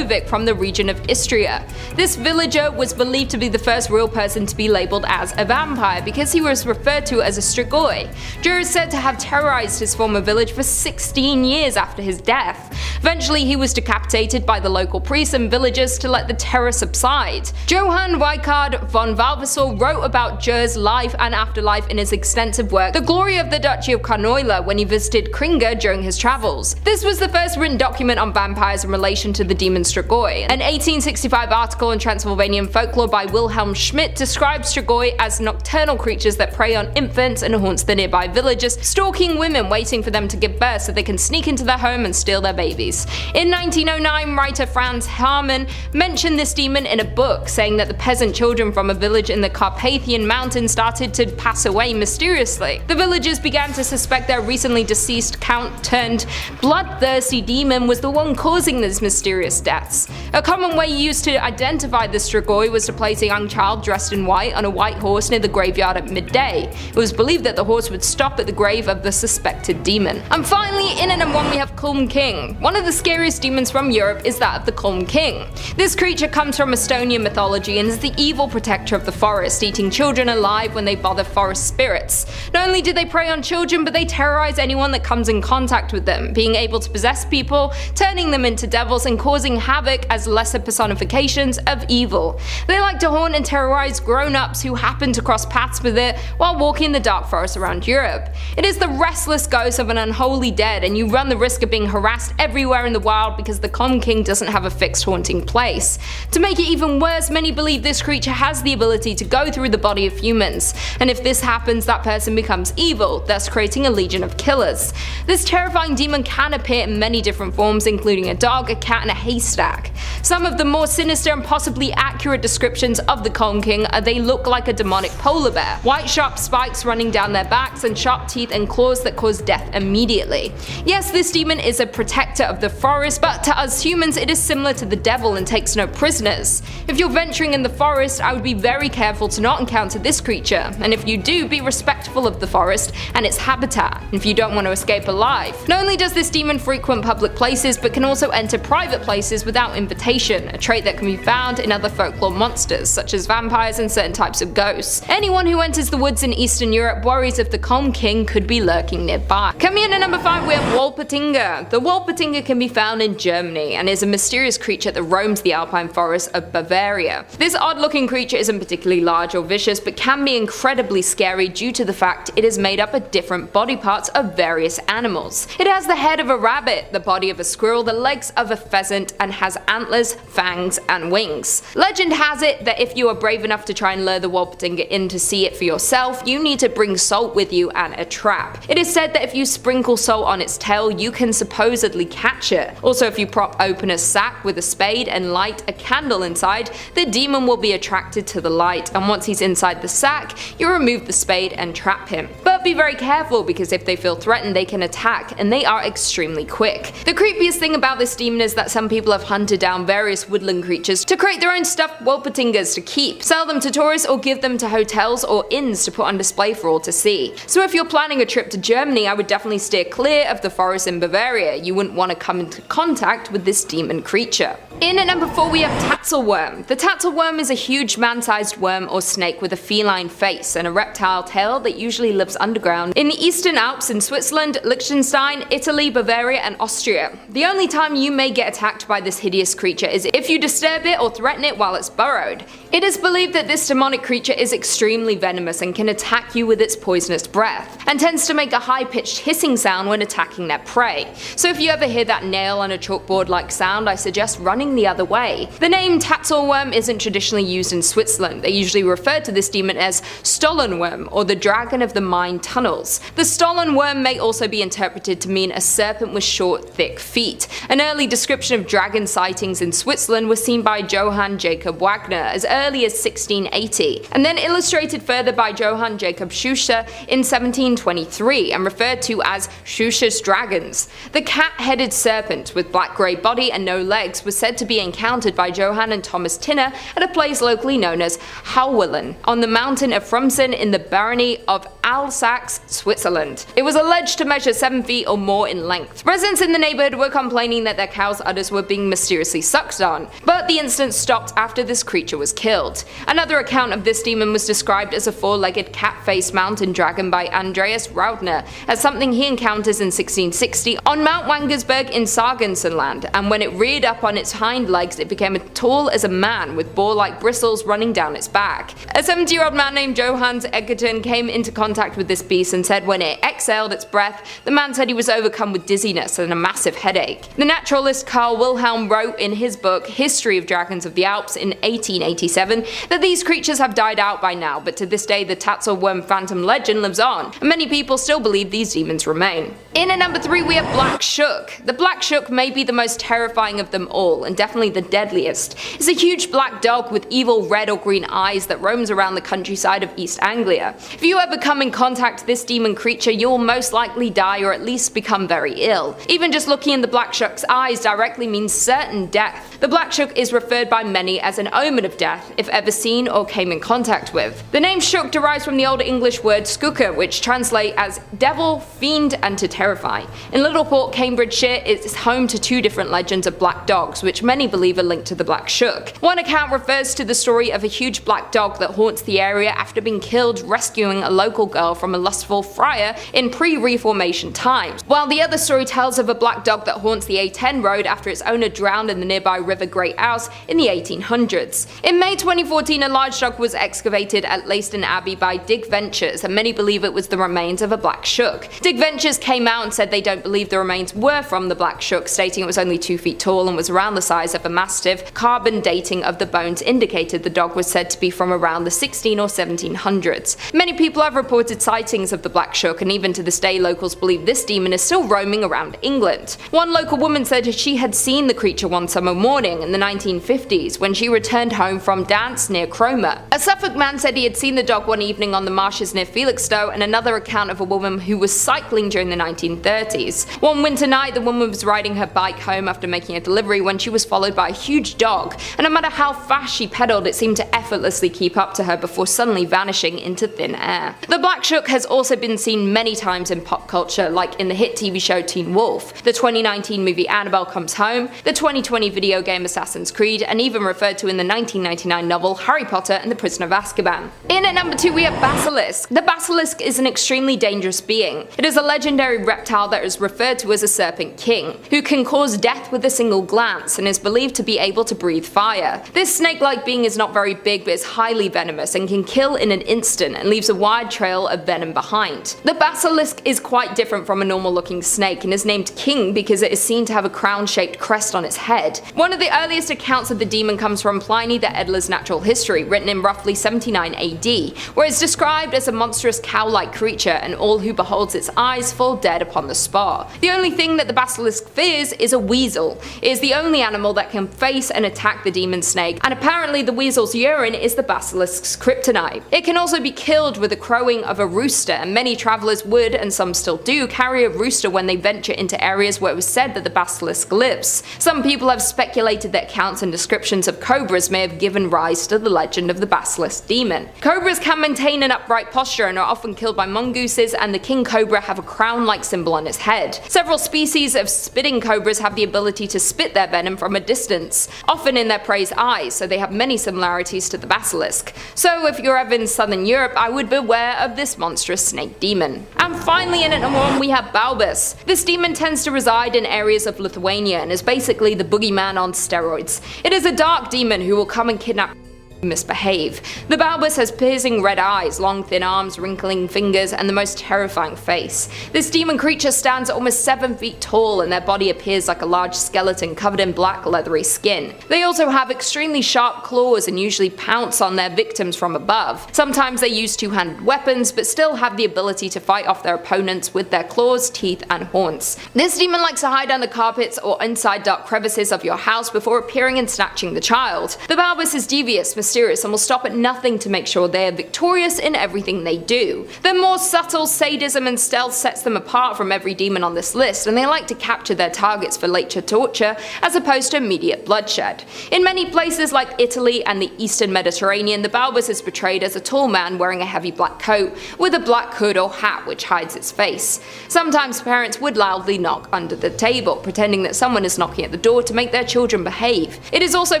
from the region of Istria. This villager was believed to be the first real person to be labeled as a vampire because he was referred to as a Strigoi. Dur is said to have terrorized his former village for 16 years after his death. Eventually he was decapitated by the local priests and villagers to let the terror subside. Johann Weikard von Valvassor wrote about Dur's life and afterlife in his extensive work The Glory of the Duchy of Kornoila when he visited Kringa during his travels. This was the first written document on vampires in relation to the demon Strigoi. An 1865 article in Transylvanian folklore by Wilhelm Schmidt describes Strigoi as nocturnal creatures that prey on infants and haunts the nearby villages, stalking women waiting for them to give birth so they can sneak into their home and steal their babies. In 1909, writer Franz Harman mentioned this demon in a book, saying that the peasant children from a village in the Carpathian Mountains started to pass away mysteriously. The villagers began to suspect their recently deceased count-turned-bloodthirsty demon was the one causing these mysterious deaths. A common way used to identify the Strigoi was to place a young child dressed in white on a white horse near the graveyard at midday. It was believed that the horse would stop at the grave of the suspected demon. And finally, in at number 1 we have Kulm King. One of the scariest demons from Europe is that of the Kulm King. This creature comes from Estonian mythology and is the evil protector of the forest, eating children alive when they bother forest spirits. Not only do they prey on children, but they terrorize anyone that comes in contact with them, being able to possess people, turning them into devils, and causing havoc as lesser personifications of evil. They like to haunt and terrorize grown-ups who happen to cross paths with it while walking the dark forest around Europe. It is the restless ghost of an unholy dead, and you run the risk of being harassed everywhere in the wild because the Kulm King doesn't have a fixed haunting place. To make it even worse, many believe this creature has the ability to go through the body of humans, and if this happens, that person becomes evil, thus creating a legion of killers. This terrifying demon can appear in many different forms, including a dog, a cat, and a haystack. Some of the more sinister and possibly accurate descriptions of the Kulm King are they look like a demonic polar bear, white sharp spikes running down their backs, and sharp teeth and claws that cause death immediately. Yes, this demon is a protector of the forest, but to us humans it is similar to the devil and takes no prisoners. If you're venturing in the forest, I would be very careful to not encounter this creature, and if you do, be respectful of the forest and its habitat, if you don't want to escape alive. Not only does this demon frequent public places, but can also enter private places without invitation, a trait that can be found in other folklore monsters, such as vampires and certain types of ghosts. Anyone who enters the woods in Eastern Europe worries if the Kulm King could be lurking nearby. Coming in at number 5 we have Wolpertinger. The Wolpertinger can be found in Germany and is a mysterious creature that roams the alpine forests of Bavaria. This odd-looking creature isn't particularly large or vicious, but can be incredibly scary due to the fact it is made up of different body parts of various animals. It has the head of a rabbit, the body of a squirrel, the legs of a pheasant, and has antlers, fangs, and wings. Legend has it that if you are brave enough to try and lure the Wolpertinger in to see it for yourself, you need to bring salt with you and a trap. It is said that if you sprinkle salt on its tail, you can supposedly catch it. Also, if you prop open a sack with a spade and light a candle inside, the demon will be attracted to the light, and once he's inside the sack, you remove the spade and trap him. But be very careful, because if they feel threatened, they can attack, and they are extremely quick. The creepiest thing about this demon is that some people have hunted down various woodland creatures to create their own stuffed Wolpertingers to keep, sell them to tourists, or give them to hotels or inns to put on display for all to see. So if you're planning a trip to Germany, I would definitely steer clear of the forest in Bavaria. You wouldn't want to come into contact with this demon creature. In at number 4 we have Tatel Worm. The Tatel Worm is a huge man-sized worm or snake with a feline face and a reptile tail that usually lives underground in the Eastern Alps in Switzerland, Liechtenstein, Italy, Bavaria, and Austria. The only time you may get attacked by this hideous creature is if you disturb it or threaten it while it's burrowed. It is believed that this demonic creature is extremely venomous and can attack you with its poisonous breath, and tends to make a high-pitched hissing sound when attacking their prey. So if you ever hear that nail on a chalkboard-like sound, I suggest running the other way. The name Tatel Worm isn't traditionally used in Switzerland. They usually refer to this demon as Stollenworm, or the dragon of the mine tunnels. The Stollenworm may also be interpreted to mean a serpent with short, thick feet. An early description of dragon sightings in Switzerland was seen by Johann Jacob Wagner as early as 1680, and then illustrated further by Johann Jacob Schuster in 1723 and referred to as Schuster's dragons. The cat-headed serpent with black-grey body and no legs was said to be encountered by Johann and Thomas Tinner at a place locally known as Hauwellen on the mountain of Frumsen in the barony of Alsace, Switzerland. It was alleged to measure 7 feet or more in length. Residents in the neighborhood were complaining that their cows' udders were being mysteriously sucked on, but the incident stopped after this creature was killed. Another account of this demon was described as a four-legged cat-faced mountain dragon by Andreas Raudner as something he encounters in 1660 on Mount Wangersberg in Sargensenland, and when it reared up on its hind legs it became as tall as a man with boar-like bristles running down its back. A 70-year-old man named Johannes Egerton came into contact with this beast and said when it exhaled its breath, the man said he was overcome with dizziness and a massive headache. The naturalist Carl Wilhelm wrote in his book History of Dragons of the Alps in 1887 that these creatures have died out by now, but to this day the Tatel Worm phantom legend lives on, and many people still believe these demons remain. In at number 3 we have Black Shook. The Black Shook may be the most terrifying of them all, and definitely the deadliest. It's a huge black dog with evil red or green eyes that roams around the countryside of East Anglia. If you ever come in contact with this demon creature, you will most likely die or at least become very ill. Even just looking in the Black Shook's eyes directly means certain death. The Black Shook is referred by many only as an omen of death if ever seen or came in contact with. The name Shook derives from the Old English word skuka, which translates as devil, fiend, and to terrify. In Littleport, Cambridgeshire, it's home to two different legends of black dogs, which many believe are linked to the Black Shook. One account refers to the story of a huge black dog that haunts the area after being killed rescuing a local girl from a lustful friar in pre-Reformation times, while the other story tells of a black dog that haunts the A10 road after its owner drowned in the nearby River Great Ouse in the 1800s. In May 2014, a large dog was excavated at Leiston Abbey by Dig Ventures, and many believe it was the remains of a Black Shook. Dig Ventures came out and said they don't believe the remains were from the Black Shook, stating it was only 2 feet tall and was around the size of a mastiff. Carbon dating of the bones indicated the dog was said to be from around the 16 or 1700s. Many people have reported sightings of the Black Shook, and even to this day locals believe this demon is still roaming around England. One local woman said she had seen the creature one summer morning in the 1950s when she returned home from dance near Cromer. A Suffolk man said he had seen the dog one evening on the marshes near Felixstowe, and another account of a woman who was cycling during the 1930s. One winter night, the woman was riding her bike home after making a delivery when she was followed by a huge dog, and no matter how fast she pedaled, it seemed to effortlessly keep up to her before suddenly vanishing into thin air. The Black Shook has also been seen many times in pop culture, like in the hit TV show Teen Wolf, the 2019 movie Annabelle Comes Home, the 2020 video game Assassin's Creed, and even referred to in the 1999 novel Harry Potter and the Prisoner of Azkaban. In at number 2 we have Basilisk. The Basilisk is an extremely dangerous being. It is a legendary reptile that is referred to as a Serpent King, who can cause death with a single glance and is believed to be able to breathe fire. This snake-like being is not very big but is highly venomous and can kill in an instant and leaves a wide trail of venom behind. The Basilisk is quite different from a normal looking snake and is named King because it is seen to have a crown-shaped crest on its head. One of the earliest accounts of the demon comes from Pliny the Elder's Natural History, written in roughly 79 AD, where it's described as a monstrous cow-like creature and all who beholds its eyes fall dead upon the spot. The only thing that the Basilisk fears is a weasel. It is the only animal that can face and attack the demon snake, and apparently the weasel's urine is the Basilisk's kryptonite. It can also be killed with the crowing of a rooster, and many travelers would, and some still do, carry a rooster when they venture into areas where it was said that the Basilisk lives. Some people have speculated that accounts and descriptions of cobras may have given rise to the legend of the Basilisk demon. Cobras can maintain an upright posture and are often killed by mongooses, and the king cobra have a crown-like symbol on its head. Several species of spitting cobras have the ability to spit their venom from a distance, often in their prey's eyes, so they have many similarities to the Basilisk. So if you're ever in southern Europe, I would beware of this monstrous snake demon. And finally, in at number 1 we have Balbus. This demon tends to reside in areas of Lithuania and is basically the boogeyman on steroids. It is a dark demon who will come and kidnap misbehave. The Balbus has piercing red eyes, long thin arms, wrinkling fingers, and the most terrifying face. This demon creature stands almost 7 feet tall, and their body appears like a large skeleton covered in black leathery skin. They also have extremely sharp claws and usually pounce on their victims from above. Sometimes they use two-handed weapons, but still have the ability to fight off their opponents with their claws, teeth, and horns. This demon likes to hide under carpets or inside dark crevices of your house before appearing and snatching the child. The Balbus is devious, mysterious, and will stop at nothing to make sure they are victorious in everything they do. Their more subtle sadism and stealth sets them apart from every demon on this list, and they like to capture their targets for later torture as opposed to immediate bloodshed. In many places like Italy and the Eastern Mediterranean, the Balbus is portrayed as a tall man wearing a heavy black coat with a black hood or hat which hides its face. Sometimes parents would loudly knock under the table, pretending that someone is knocking at the door to make their children behave. It is also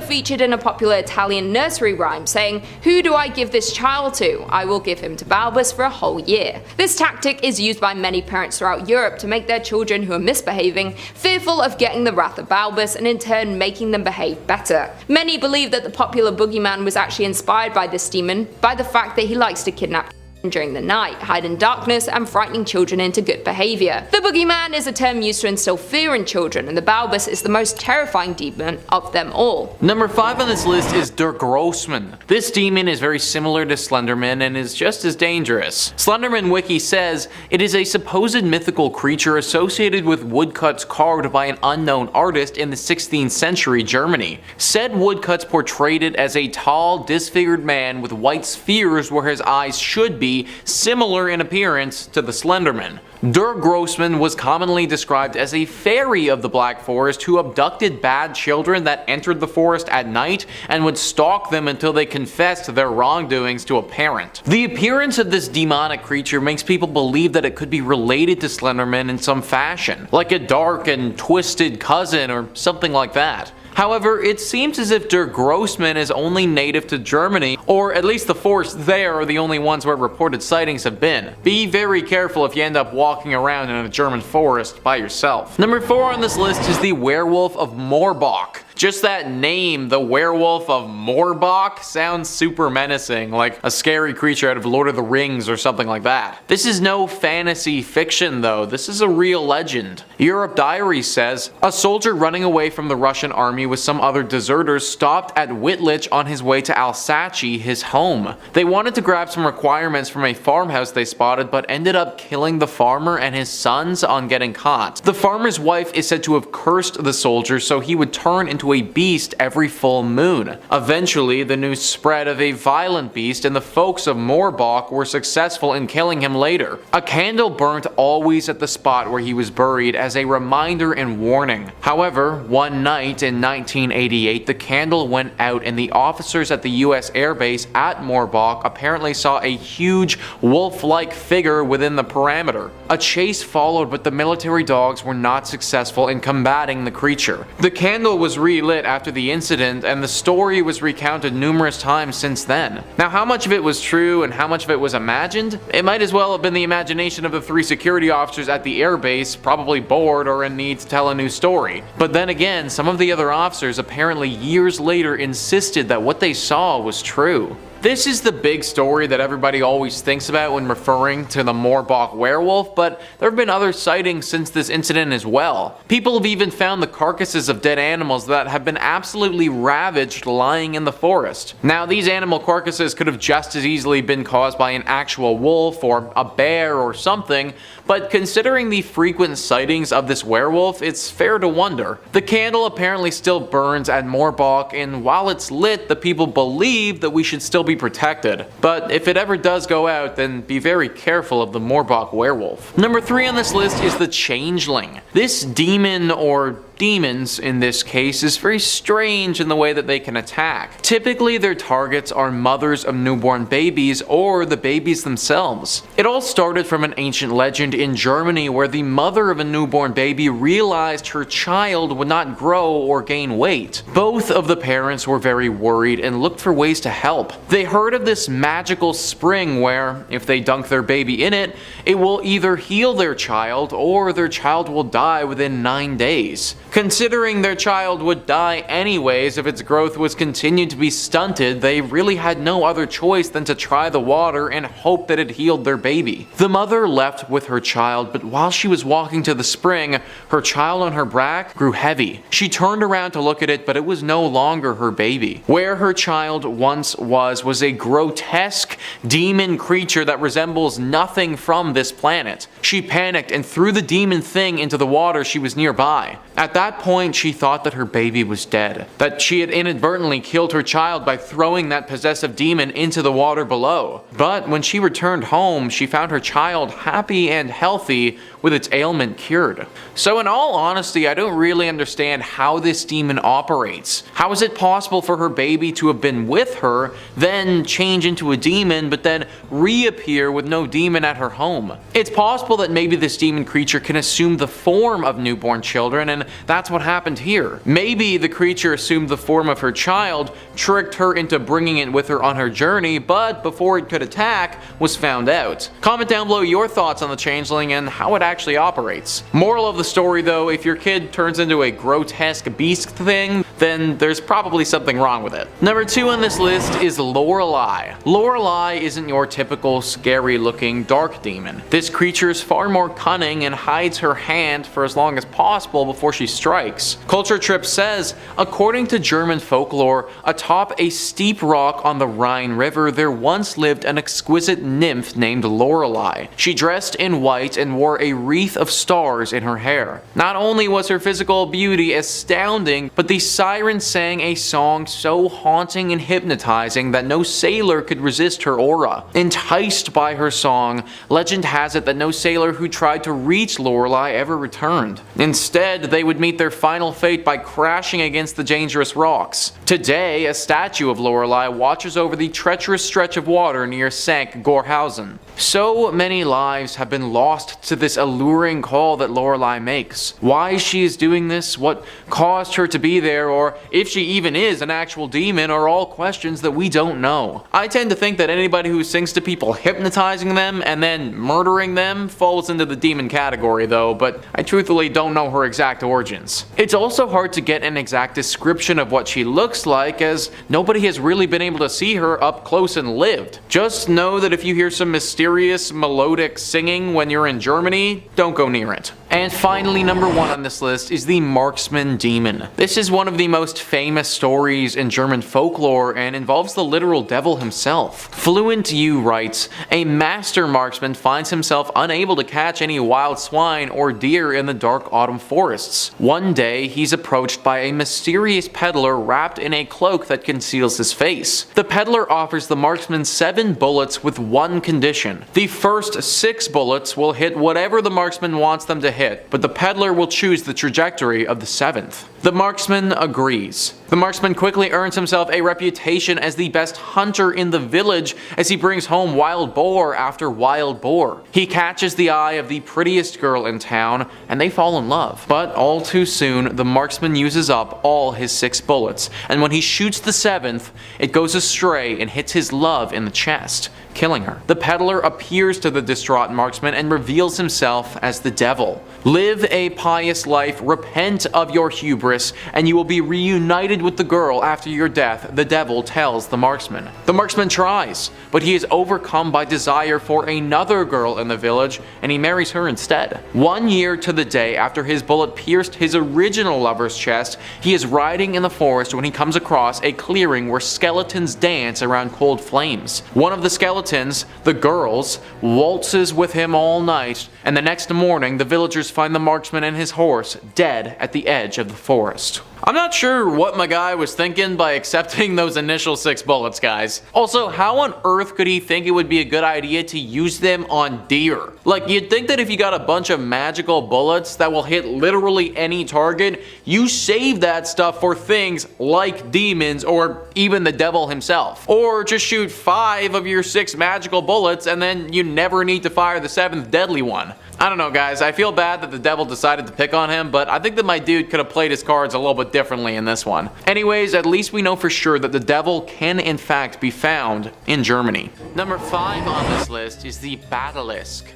featured in a popular Italian nursery rhyme saying, "Who do I give this child to? I will give him to Balbus for a whole year." This tactic is used by many parents throughout Europe to make their children who are misbehaving fearful of getting the wrath of Balbus, and in turn making them behave better. Many believe that the popular boogeyman was actually inspired by this demon by the fact that he likes to kidnap during the night, hide in darkness, and frightening children into good behavior. The boogeyman is a term used to instill fear in children, and the Balbus is the most terrifying demon of them all. Number 5 on this list is Dur Grossman. This demon is very similar to Slenderman and is just as dangerous. Slenderman Wiki says it is a supposed mythical creature associated with woodcuts carved by an unknown artist in the 16th century Germany. Said woodcuts portrayed it as a tall, disfigured man with white spheres where his eyes should be, baby, similar in appearance to the Slenderman. Dur Grossman was commonly described as a fairy of the Black Forest who abducted bad children that entered the forest at night and would stalk them until they confessed their wrongdoings to a parent. The appearance of this demonic creature makes people believe that it could be related to Slenderman in some fashion, like a dark and twisted cousin or something like that. However, it seems as if Dur Grossman is only native to Germany, or at least the forests there are the only ones where reported sightings have been. Be very careful if you end up walking around in a German forest by yourself. Number 4 on this list is the Werewolf of Mork. Just that name, the Werewolf of Mork, sounds super menacing, like a scary creature out of Lord of the Rings or something like that. This is no fantasy fiction though, this is a real legend. Europe Diaries says, a soldier running away from the Russian army with some other deserters stopped at Wittlich on his way to Alsace, his home. They wanted to grab some requirements from a farmhouse they spotted, but ended up killing the farmer and his sons on getting caught. The farmer's wife is said to have cursed the soldier so he would turn into a beast every full moon. Eventually, the news spread of a violent beast and the folks of Mork were successful in killing him later. A candle burnt always at the spot where he was buried as a reminder and warning. However, one night in 1988, the candle went out and the officers at the US Air Base at Mork apparently saw a huge wolf-like figure within the perimeter. A chase followed, but the military dogs were not successful in combating the creature. The candle was relit after the incident, and the story was recounted numerous times since then. Now, how much of it was true and how much of it was imagined? It might as well have been the imagination of the 3 security officers at the airbase, probably bored or in need to tell a new story. But then again, some of the other officers apparently years later insisted that what they saw was true. This is the big story that everybody always thinks about when referring to the Mork werewolf, but there have been other sightings since this incident as well. People have even found the carcasses of dead animals that have been absolutely ravaged lying in the forest. Now, these animal carcasses could have just as easily been caused by an actual wolf or a bear or something, but considering the frequent sightings of this werewolf, it's fair to wonder. The candle apparently still burns at Mork, and while it's lit, the people believe that we should still be protected. But if it ever does go out, then be very careful of the Mork werewolf. Number 3 on this list is the Changeling. This demon, or demons in this case, is very strange in the way that they can attack. Typically their targets are mothers of newborn babies or the babies themselves. It all started from an ancient legend in Germany where the mother of a newborn baby realized her child would not grow or gain weight. Both of the parents were very worried and looked for ways to help. They heard of this magical spring where, if they dunk their baby in it, it will either heal their child or their child will die within 9 days. Considering their child would die anyways if its growth was continued to be stunted, they really had no other choice than to try the water and hope that it healed their baby. The mother left with her child, but while she was walking to the spring, her child on her back grew heavy. She turned around to look at it, but it was no longer her baby. Where her child once was a grotesque demon creature that resembles nothing from this planet. She panicked and threw the demon thing into the water she was nearby. At that point, she thought that her baby was dead, that she had inadvertently killed her child by throwing that possessive demon into the water below. But when she returned home, she found her child happy and healthy with its ailment cured. So in all honesty, I don't really understand how this demon operates. How is it possible for her baby to have been with her, then change into a demon, but then reappear with no demon at her home? It's possible that maybe this demon creature can assume the form of newborn children, and that's what happened here. Maybe the creature assumed the form of her child, tricked her into bringing it with her on her journey, but before it could attack, was found out. Comment down below your thoughts on the Changeling and how it actually operates. Moral of the story though, if your kid turns into a grotesque beast thing, then there's probably something wrong with it. Number 2 on this list is Laurelai. Laurelai isn't your typical scary looking dark demon. This creature is far more cunning and hides her hand for as long as possible before she strikes. Culture Trip says, according to German folklore, atop a steep rock on the Rhine River there once lived an exquisite nymph named Laurelai. She dressed in white and wore a wreath of stars in her hair. Not only was her physical beauty astounding, but the size siren sang a song so haunting and hypnotizing that no sailor could resist her aura. Enticed by her song, legend has it that no sailor who tried to reach Laurelai ever returned. Instead, they would meet their final fate by crashing against the dangerous rocks. Today, a statue of Laurelai watches over the treacherous stretch of water near Sankt Gorhausen. So many lives have been lost to this alluring call that Laurelai makes. Why she is doing this, what caused her to be there, or if she even is an actual demon, are all questions that we don't know. I tend to think that anybody who sings to people hypnotizing them and then murdering them falls into the demon category though, but I truthfully don't know her exact origins. It's also hard to get an exact description of what she looks like, as nobody has really been able to see her up close and lived. Just know that if you hear some mysterious melodic singing when you're in Germany, don't go near it. And finally, number 1 on this list is the Marksman demon. This is one of the most famous stories in German folklore and involves the literal devil himself. Fluent U writes, a master marksman finds himself unable to catch any wild swine or deer in the dark autumn forests. One day, he's approached by a mysterious peddler wrapped in a cloak that conceals his face. The peddler offers the marksman 7 bullets with one condition. The first 6 bullets will hit whatever the marksman wants them to hit, but the peddler will choose the trajectory of the 7th. The marksman agrees. The marksman quickly earns himself a reputation as the best hunter in the village as he brings home wild boar after wild boar. He catches the eye of the prettiest girl in town and they fall in love. But all too soon, the marksman uses up all his 6 bullets, and when he shoots the 7th, it goes astray and hits his love in the chest, killing her. The peddler appears to the distraught marksman and reveals himself as the devil. Live a pious life, repent of your hubris, and you will be reunited with the girl after your death, the devil tells the marksman. The marksman tries, but he is overcome by desire for another girl in the village, and he marries her instead. 1 year to the day after his bullet pierced his original lover's chest, he is riding in the forest when he comes across a clearing where skeletons dance around cold flames. One of the skeletons, the girl's, waltzes with him all night, and the next morning the villagers find the marksman and his horse dead at the edge of the forest. I'm not sure what my guy was thinking by accepting those initial 6 bullets, guys. Also, how on earth could he think it would be a good idea to use them on deer? Like, you'd think that if you got a bunch of magical bullets that will hit literally any target, you save that stuff for things like demons or even the devil himself. Or just shoot 5 of your 6 magical bullets and then you never need to fire the 7th deadly one. I don't know, guys, I feel bad that the devil decided to pick on him, but I think that my dude could have played his cards a little bit differently in this one. Anyways, at least we know for sure that the devil can in fact be found in Germany. Number 5 on this list is the Basilisk.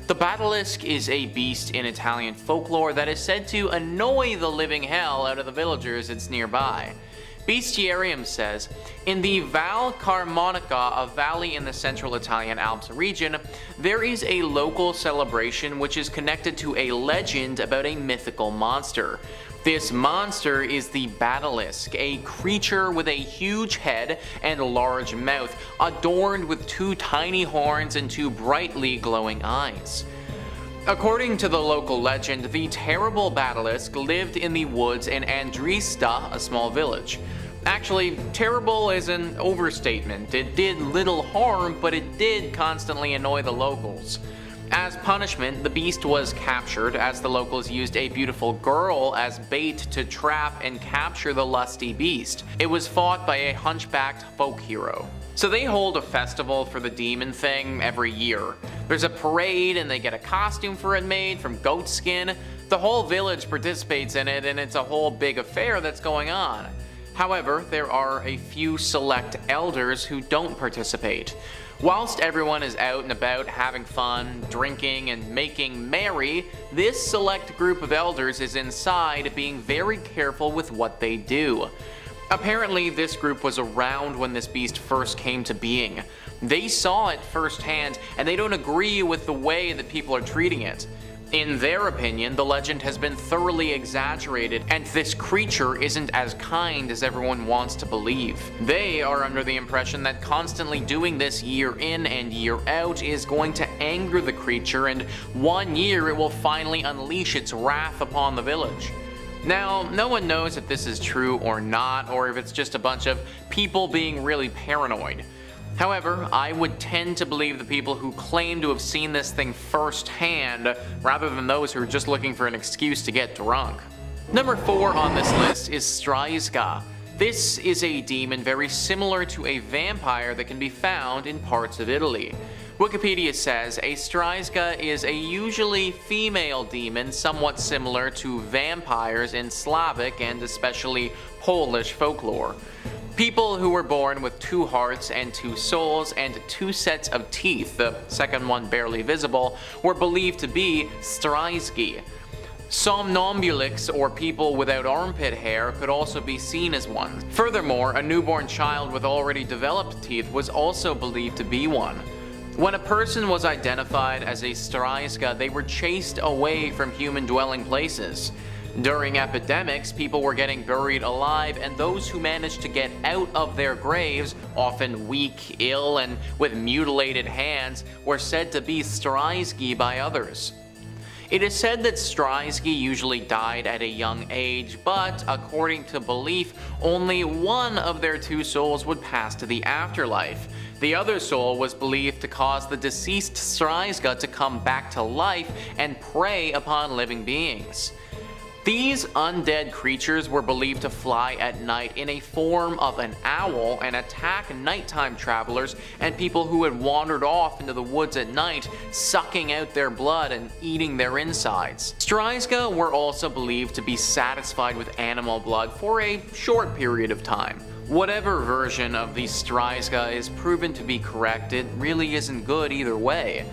The Basilisk is a beast in Italian folklore that is said to annoy the living hell out of the villagers it's nearby. Bestiarium says, in the Val Carmonica, a valley in the central Italian Alps region, there is a local celebration which is connected to a legend about a mythical monster. This monster is the Basilisk, a creature with a huge head and large mouth, adorned with 2 tiny horns and 2 brightly glowing eyes. According to the local legend, the terrible Basilisk lived in the woods in Andrista, a small village. Actually, terrible is an overstatement. It did little harm, but it did constantly annoy the locals. As punishment, the beast was captured as the locals used a beautiful girl as bait to trap and capture the lusty beast. It was fought by a hunchbacked folk hero. So they hold a festival for the demon thing every year. There's a parade and they get a costume for it made from goat skin. The whole village participates in it and it's a whole big affair that's going on. However, there are a few select elders who don't participate. Whilst everyone is out and about having fun, drinking, and making merry, this select group of elders is inside being very careful with what they do. Apparently, this group was around when this beast first came to being. They saw it firsthand, and they don't agree with the way that people are treating it. In their opinion, the legend has been thoroughly exaggerated, and this creature isn't as kind as everyone wants to believe. They are under the impression that constantly doing this year in and year out is going to anger the creature, and one year it will finally unleash its wrath upon the village. Now, no one knows if this is true or not, or if it's just a bunch of people being really paranoid. However, I would tend to believe the people who claim to have seen this thing firsthand, rather than those who are just looking for an excuse to get drunk. Number 4 on this list is Straiska. This is a demon very similar to a vampire that can be found in parts of Italy. Wikipedia says a Straiska is a usually female demon somewhat similar to vampires in Slavic and especially Polish folklore. People who were born with 2 hearts and 2 souls and 2 sets of teeth, the second one barely visible, were believed to be Straiski. Somnambulics, or people without armpit hair, could also be seen as one. Furthermore, a newborn child with already developed teeth was also believed to be one. When a person was identified as a Straiska, they were chased away from human dwelling places. During epidemics, people were getting buried alive, and those who managed to get out of their graves, often weak, ill, and with mutilated hands, were said to be Straiski by others. It is said that Straiski usually died at a young age, but according to belief, only one of their 2 souls would pass to the afterlife. The other soul was believed to cause the deceased Straiska to come back to life and prey upon living beings. These undead creatures were believed to fly at night in a form of an owl and attack nighttime travelers and people who had wandered off into the woods at night, sucking out their blood and eating their insides. Straiska were also believed to be satisfied with animal blood for a short period of time. Whatever version of the Straiska is proven to be correct, it really isn't good either way.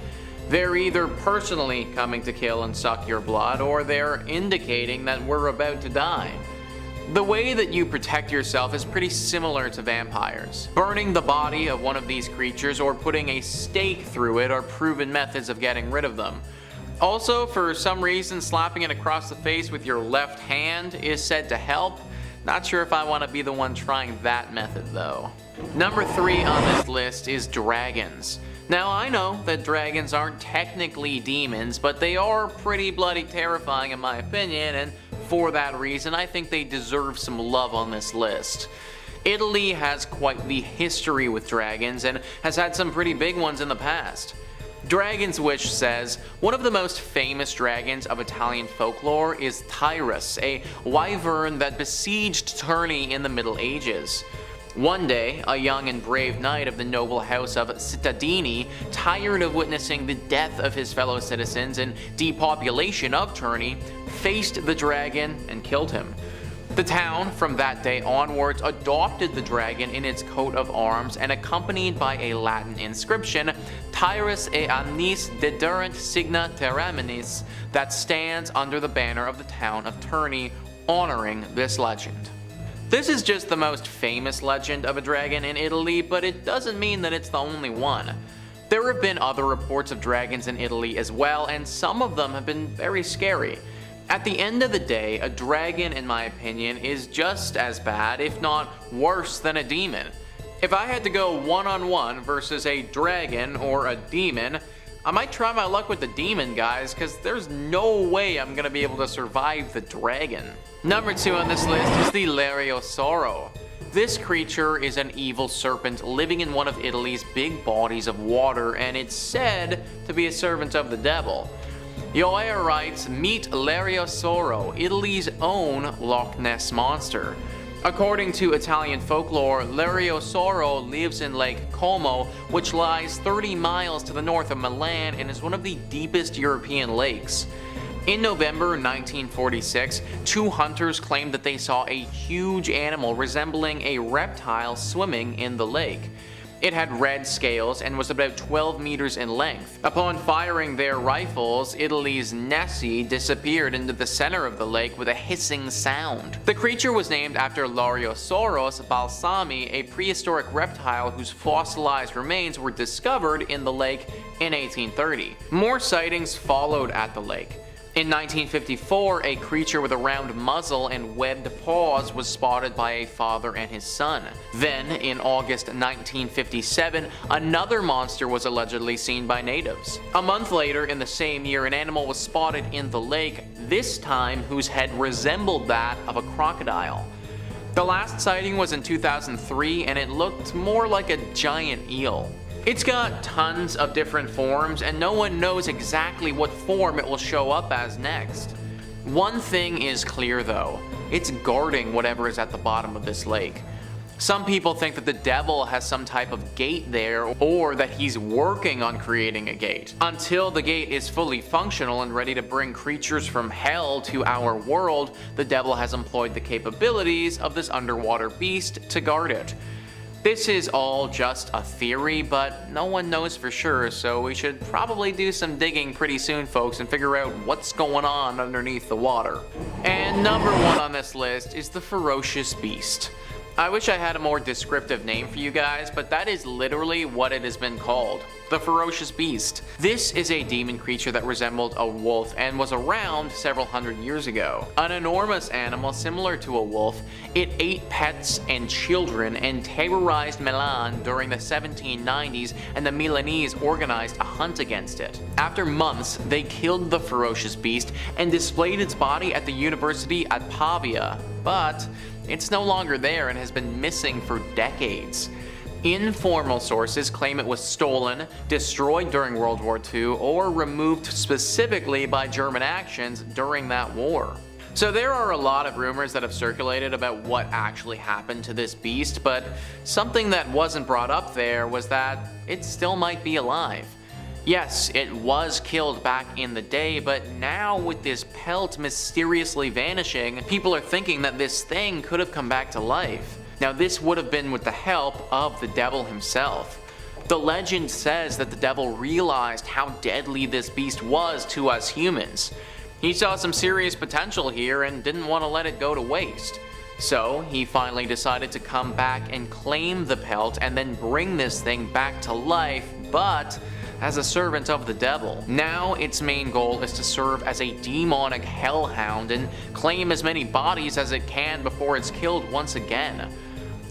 They're either personally coming to kill and suck your blood, or they're indicating that we're about to die. The way that you protect yourself is pretty similar to vampires. Burning the body of one of these creatures or putting a stake through it are proven methods of getting rid of them. Also, for some reason, slapping it across the face with your left hand is said to help. Not sure if I want to be the one trying that method though. Number 3 on this list is dragons. Now, I know that dragons aren't technically demons, but they are pretty bloody terrifying in my opinion, and for that reason I think they deserve some love on this list. Italy has quite the history with dragons and has had some pretty big ones in the past. Dragon's Wish says, one of the most famous dragons of Italian folklore is Tyrus, a wyvern that besieged Terni in the Middle Ages. One day, a young and brave knight of the noble house of Cittadini, tired of witnessing the death of his fellow citizens and depopulation of Terni, faced the dragon and killed him. The town, from that day onwards, adopted the dragon in its coat of arms and accompanied by a Latin inscription, Tyrus e annis dederent signa terraminis, that stands under the banner of the town of Terni, honoring this legend. This is just the most famous legend of a dragon in Italy, but it doesn't mean that it's the only one. There have been other reports of dragons in Italy as well, and some of them have been very scary. At the end of the day, a dragon, in my opinion, is just as bad, if not worse, than a demon. If I had to go one-on-one versus a dragon or a demon, I might try my luck with the demon, guys, because there's no way I'm going to be able to survive the dragon. Number 2 on this list is the Lariosoro. This creature is an evil serpent living in one of Italy's big bodies of water, and it's said to be a servant of the devil. Yaai writes, meet Lariosoro, Italy's own Loch Ness monster. According to Italian folklore, Lariosoro lives in Lake Como, which lies 30 miles to the north of Milan and is one of the deepest European lakes. In November 1946, 2 hunters claimed that they saw a huge animal resembling a reptile swimming in the lake. It had red scales and was about 12 meters in length. Upon firing their rifles, Italy's Nessie disappeared into the center of the lake with a hissing sound. The creature was named after Lariosauros balsami, a prehistoric reptile whose fossilized remains were discovered in the lake in 1830. More sightings followed at the lake. In 1954, a creature with a round muzzle and webbed paws was spotted by a father and his son. Then, in August 1957, another monster was allegedly seen by natives. A month later, in the same year, an animal was spotted in the lake, this time whose head resembled that of a crocodile. The last sighting was in 2003, and it looked more like a giant eel. It's got tons of different forms, and no one knows exactly what form it will show up as next. One thing is clear though, it's guarding whatever is at the bottom of this lake. Some people think that the devil has some type of gate there, or that he's working on creating a gate. Until the gate is fully functional and ready to bring creatures from hell to our world, the devil has employed the capabilities of this underwater beast to guard it. This is all just a theory, but no one knows for sure, so we should probably do some digging pretty soon, folks, and figure out what's going on underneath the water. And number 1 on this list is the Ferocious Beast. I wish I had a more descriptive name for you guys, but that is literally what it has been called. The Ferocious Beast. This is a demon creature that resembled a wolf and was around several hundred years ago. An enormous animal similar to a wolf, it ate pets and children and terrorized Milan during the 1790s, and the Milanese organized a hunt against it. After months, they killed the Ferocious Beast and displayed its body at the university at Pavia, but it's no longer there and has been missing for decades. Informal sources claim it was stolen, destroyed during World War II, or removed specifically by German actions during that war. So there are a lot of rumors that have circulated about what actually happened to this beast, but something that wasn't brought up there was that it still might be alive. Yes, it was killed back in the day, but now with this pelt mysteriously vanishing, people are thinking that this thing could have come back to life. Now this would have been with the help of the devil himself. The legend says that the devil realized how deadly this beast was to us humans. He saw some serious potential here and didn't want to let it go to waste. So he finally decided to come back and claim the pelt and then bring this thing back to life, but as a servant of the devil. Now its main goal is to serve as a demonic hellhound and claim as many bodies as it can before it's killed once again.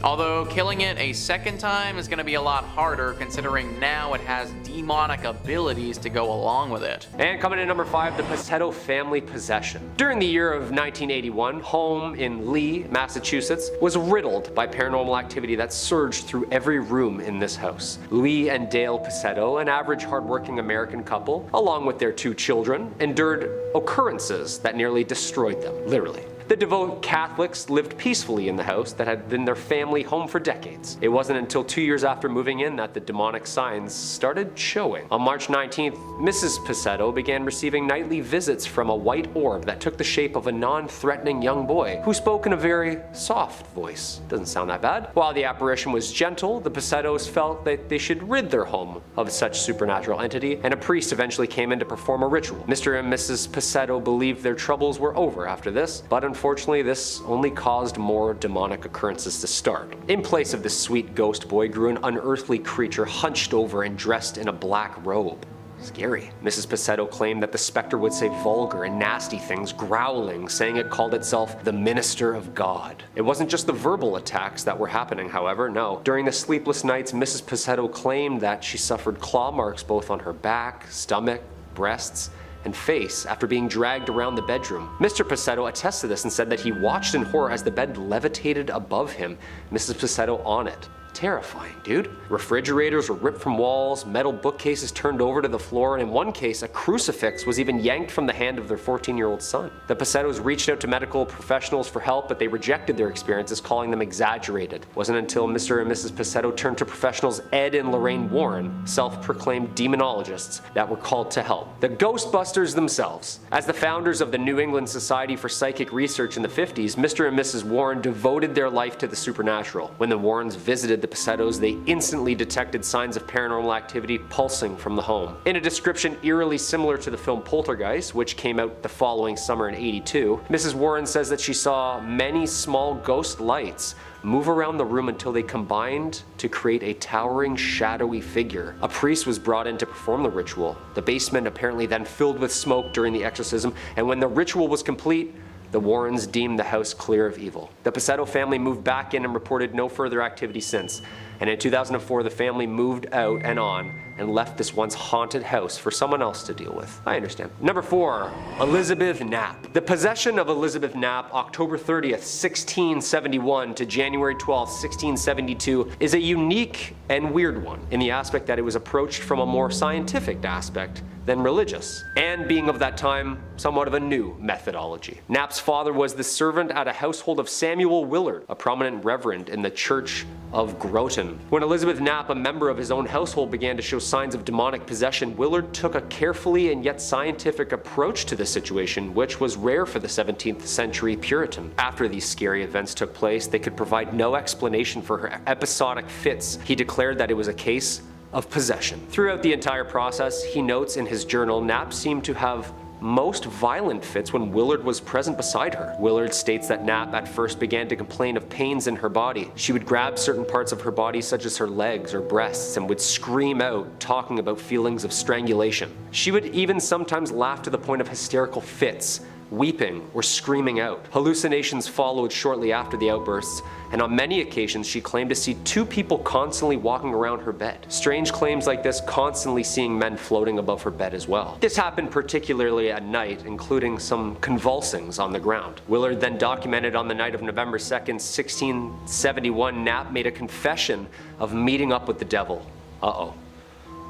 Although killing it a second time is going to be a lot harder, considering now it has demonic abilities to go along with it. And coming in number 5, the Piccolas family possession. During the year of 1981, home in Lee, Massachusetts, was riddled by paranormal activity that surged through every room in this house. Lee and Dale Piccolas, an average hardworking American couple, along with their 2 children, endured occurrences that nearly destroyed them, literally. The devout Catholics lived peacefully in the house that had been their family home for decades. It wasn't until 2 years after moving in that the demonic signs started showing. On March 19th, Mrs. Piccolas began receiving nightly visits from a white orb that took the shape of a non-threatening young boy who spoke in a very soft voice. Doesn't sound that bad. While the apparition was gentle, the Piccolas felt that they should rid their home of such supernatural entity, and a priest eventually came in to perform a ritual. Mr. and Mrs. Piccolas believed their troubles were over after this, but unfortunately, this only caused more demonic occurrences to start. In place of this sweet ghost boy grew an unearthly creature hunched over and dressed in a black robe. Scary. Mrs. Piccolas claimed that the specter would say vulgar and nasty things, growling, saying it called itself the Minister of God. It wasn't just the verbal attacks that were happening, however, no. During the sleepless nights, Mrs. Piccolas claimed that she suffered claw marks both on her back, stomach, breasts, and face after being dragged around the bedroom. Mr. Piccolas attests to this and said that he watched in horror as the bed levitated above him, Mrs. Piccolas on it. Terrifying, dude. Refrigerators were ripped from walls, metal bookcases turned over to the floor, and in one case, a crucifix was even yanked from the hand of their 14-year-old son. The Piccolas reached out to medical professionals for help, but they rejected their experiences, calling them exaggerated. It wasn't until Mr. and Mrs. Piccolas turned to professionals Ed and Lorraine Warren, self-proclaimed demonologists, that were called to help. The Ghostbusters themselves. As the founders of the New England Society for Psychic Research in the 50s, Mr. and Mrs. Warren devoted their life to the supernatural. When the Warrens visited the Piccolas, they instantly detected signs of paranormal activity pulsing from the home. In a description eerily similar to the film Poltergeist, which came out the following summer in '82, Mrs. Warren says that she saw many small ghost lights move around the room until they combined to create a towering, shadowy figure. A priest was brought in to perform the ritual. The basement apparently then filled with smoke during the exorcism, and when the ritual was complete, the Warrens deemed the house clear of evil. The Piccola family moved back in and reported no further activity since. And in 2004, the family moved out and on and left this once haunted house for someone else to deal with. I understand. Number 4, Elizabeth Knapp. The possession of Elizabeth Knapp, October 30th, 1671 to January 12th, 1672, is a unique and weird one in the aspect that it was approached from a more scientific aspect than religious, and being of that time, somewhat of a new methodology. Knapp's father was the servant at a household of Samuel Willard, a prominent reverend in the Church of Groton. When Elizabeth Knapp, a member of his own household, began to show signs of demonic possession, Willard took a carefully and yet scientific approach to the situation, which was rare for the 17th century Puritan. After these scary events took place, they could provide no explanation for her episodic fits. He declared that it was a case of possession. Throughout the entire process, he notes in his journal, Knapp seemed to have most violent fits when Willard was present beside her. Willard states that Knapp at first began to complain of pains in her body. She would grab certain parts of her body such as her legs or breasts and would scream out, talking about feelings of strangulation. She would even sometimes laugh to the point of hysterical fits, weeping or screaming out. Hallucinations followed shortly after the outbursts, and on many occasions she claimed to see 2 people constantly walking around her bed. Strange claims like this, constantly seeing men floating above her bed as well. This happened particularly at night, including some convulsings on the ground. Willard then documented on the night of November 2nd, 1671, Knapp made a confession of meeting up with the devil. Uh-oh.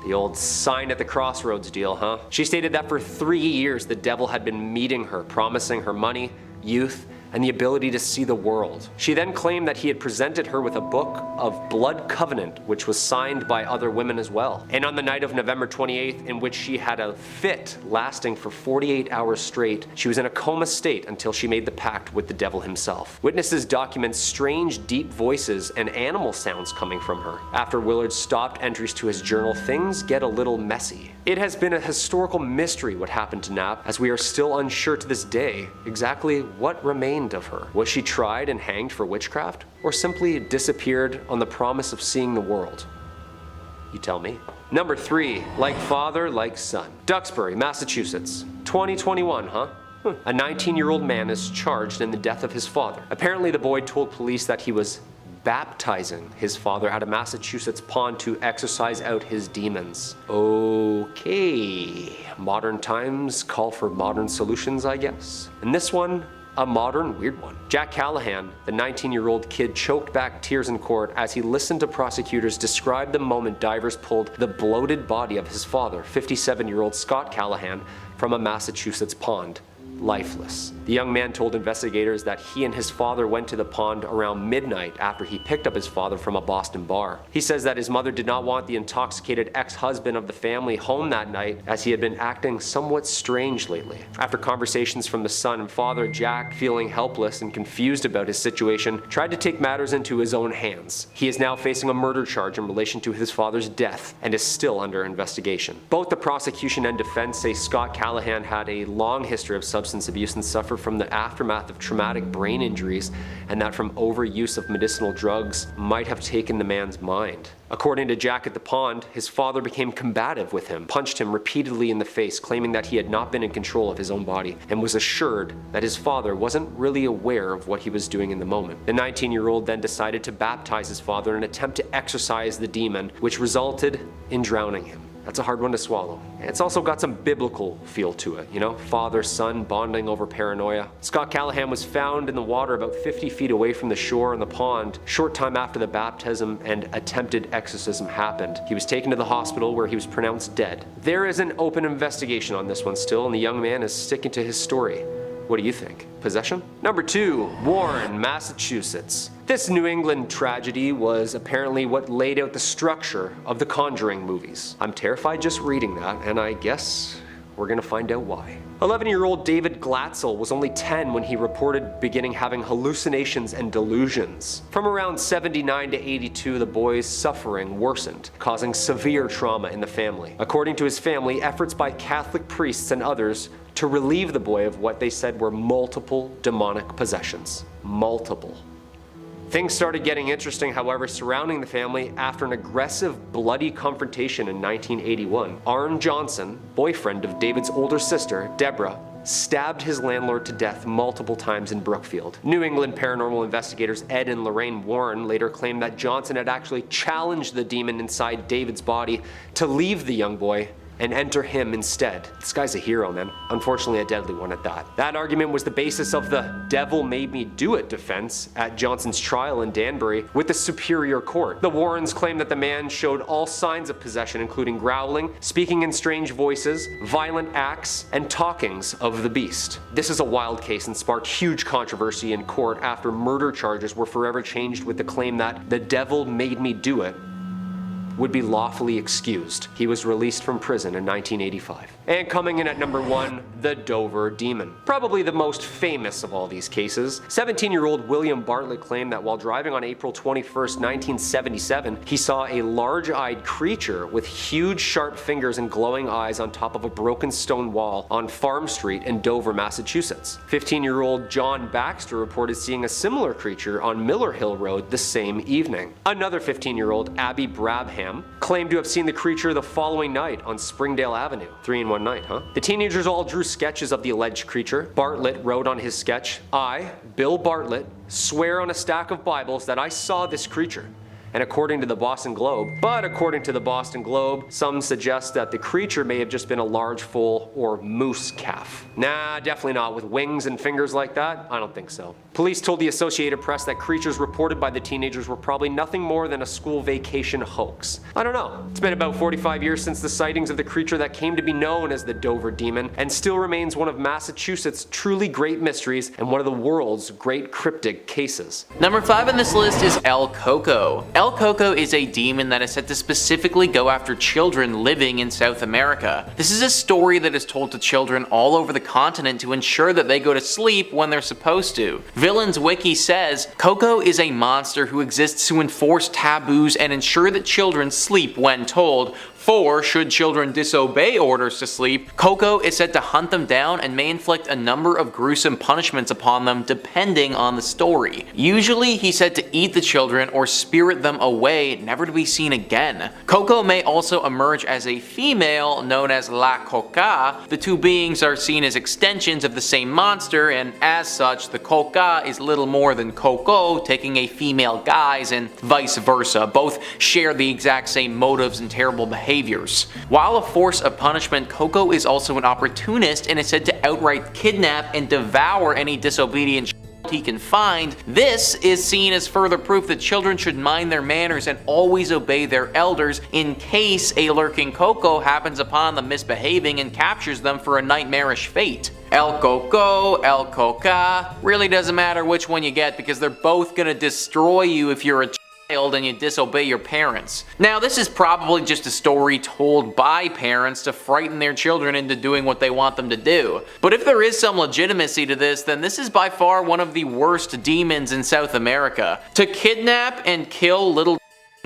The old sign at the crossroads deal, huh? She stated that for 3 years the devil had been meeting her, promising her money, youth, and the ability to see the world. She then claimed that he had presented her with a book of blood covenant, which was signed by other women as well. And on the night of November 28th, in which she had a fit lasting for 48 hours straight, she was in a coma state until she made the pact with the devil himself. Witnesses document strange, deep voices and animal sounds coming from her. After Willard stopped entries to his journal, things get a little messy. It has been a historical mystery what happened to Knapp, as we are still unsure to this day exactly what remained of her. Was she tried and hanged for witchcraft, or simply disappeared on the promise of seeing the world? You tell me. Number 3, like father, like son. Duxbury, Massachusetts. 2021, huh? A 19-year-old man is charged in the death of his father. Apparently the boy told police that he was baptizing his father at a Massachusetts pond to exorcise out his demons. Okay, modern times call for modern solutions, I guess. And this one, a modern weird one. Jack Callahan, the 19-year-old kid, choked back tears in court as he listened to prosecutors describe the moment divers pulled the bloated body of his father, 57-year-old Scott Callahan, from a Massachusetts pond, lifeless. The young man told investigators that he and his father went to the pond around midnight after he picked up his father from a Boston bar. He says that his mother did not want the intoxicated ex-husband of the family home that night, as he had been acting somewhat strange lately. After conversations from the son and father, Jack, feeling helpless and confused about his situation, tried to take matters into his own hands. He is now facing a murder charge in relation to his father's death and is still under investigation. Both the prosecution and defense say Scott Callahan had a long history of substance abuse and suffered from the aftermath of traumatic brain injuries, and that from overuse of medicinal drugs might have taken the man's mind. According to Jack at the pond, his father became combative with him, punched him repeatedly in the face, claiming that he had not been in control of his own body, and was assured that his father wasn't really aware of what he was doing in the moment. The 19-year-old then decided to baptize his father in an attempt to exorcise the demon, which resulted in drowning him. That's a hard one to swallow. It's also got some biblical feel to it, you know? Father, son, bonding over paranoia. Scott Callahan was found in the water about 50 feet away from the shore in the pond, short time after the baptism and attempted exorcism happened. He was taken to the hospital where he was pronounced dead. There is an open investigation on this one still, and the young man is sticking to his story. What do you think? Possession? Number 2, Warren, Massachusetts. This New England tragedy was apparently what laid out the structure of the Conjuring movies. I'm terrified just reading that, and I guess We're gonna find out why. 11-year-old David Glatzel was only 10 when he reported beginning having hallucinations and delusions. From around 79 to 82, the boy's suffering worsened, causing severe trauma in the family. According to his family, efforts by Catholic priests and others to relieve the boy of what they said were multiple demonic possessions. Multiple. Things started getting interesting, however, surrounding the family after an aggressive, bloody confrontation in 1981. Arn Johnson, boyfriend of David's older sister, Deborah, stabbed his landlord to death multiple times in Brookfield. New England paranormal investigators Ed and Lorraine Warren later claimed that Johnson had actually challenged the demon inside David's body to leave the young boy and enter him instead. This guy's a hero, man. Unfortunately, a deadly one at that. That argument was the basis of the devil made me do it defense at Johnson's trial in Danbury with the Superior Court. The Warrens claimed that the man showed all signs of possession, including growling, speaking in strange voices, violent acts, and talkings of the beast. This is a wild case and sparked huge controversy in court after murder charges were forever changed with the claim that the devil made me do it would be lawfully excused. He was released from prison in 1985. And coming in at number 1, the Dover Demon. Probably the most famous of all these cases. 17-year-old William Bartlett claimed that while driving on April 21st, 1977, he saw a large-eyed creature with huge sharp fingers and glowing eyes on top of a broken stone wall on Farm Street in Dover, Massachusetts. 15-year-old John Baxter reported seeing a similar creature on Miller Hill Road the same evening. Another 15-year-old, Abby Brabham, claimed to have seen the creature the following night on Springdale Avenue. 3 in one night, huh? The teenagers all drew sketches of the alleged creature. Bartlett wrote on his sketch, "I, Bill Bartlett, swear on a stack of Bibles that I saw this creature." And according to the Boston Globe, some suggest that the creature may have just been a large foal or moose calf. Nah, definitely not. With wings and fingers like that, I don't think so. Police told the Associated Press that creatures reported by the teenagers were probably nothing more than a school vacation hoax. I don't know. It's been about 45 years since the sightings of the creature that came to be known as the Dover Demon, and still remains one of Massachusetts' truly great mysteries and one of the world's great cryptid cases. Number 5 on this list is El Coco. El Coco is a demon that is said to specifically go after children living in South America. This is a story that is told to children all over the continent to ensure that they go to sleep when they're supposed to. Villains Wiki says, Coco is a monster who exists to enforce taboos and ensure that children sleep when told. For, should children disobey orders to sleep, Coco is said to hunt them down and may inflict a number of gruesome punishments upon them depending on the story. Usually he's said to eat the children or spirit them away, never to be seen again. Coco may also emerge as a female known as La Coca. The two beings are seen as extensions of the same monster, and as such the Coca is little more than Coco taking a female guise and vice versa. Both share the exact same motives and terrible behaviors. While a force of punishment, Coco is also an opportunist and is said to outright kidnap and devour any disobedient he can find. This is seen as further proof that children should mind their manners and always obey their elders in case a lurking Coco happens upon them misbehaving and captures them for a nightmarish fate. El Coco, El Coca, really doesn't matter which one you get because they're both gonna destroy you if you're a and you disobey your parents. Now, this is probably just a story told by parents to frighten their children into doing what they want them to do. But if there is some legitimacy to this, then this is by far one of the worst demons in South America. To kidnap and kill little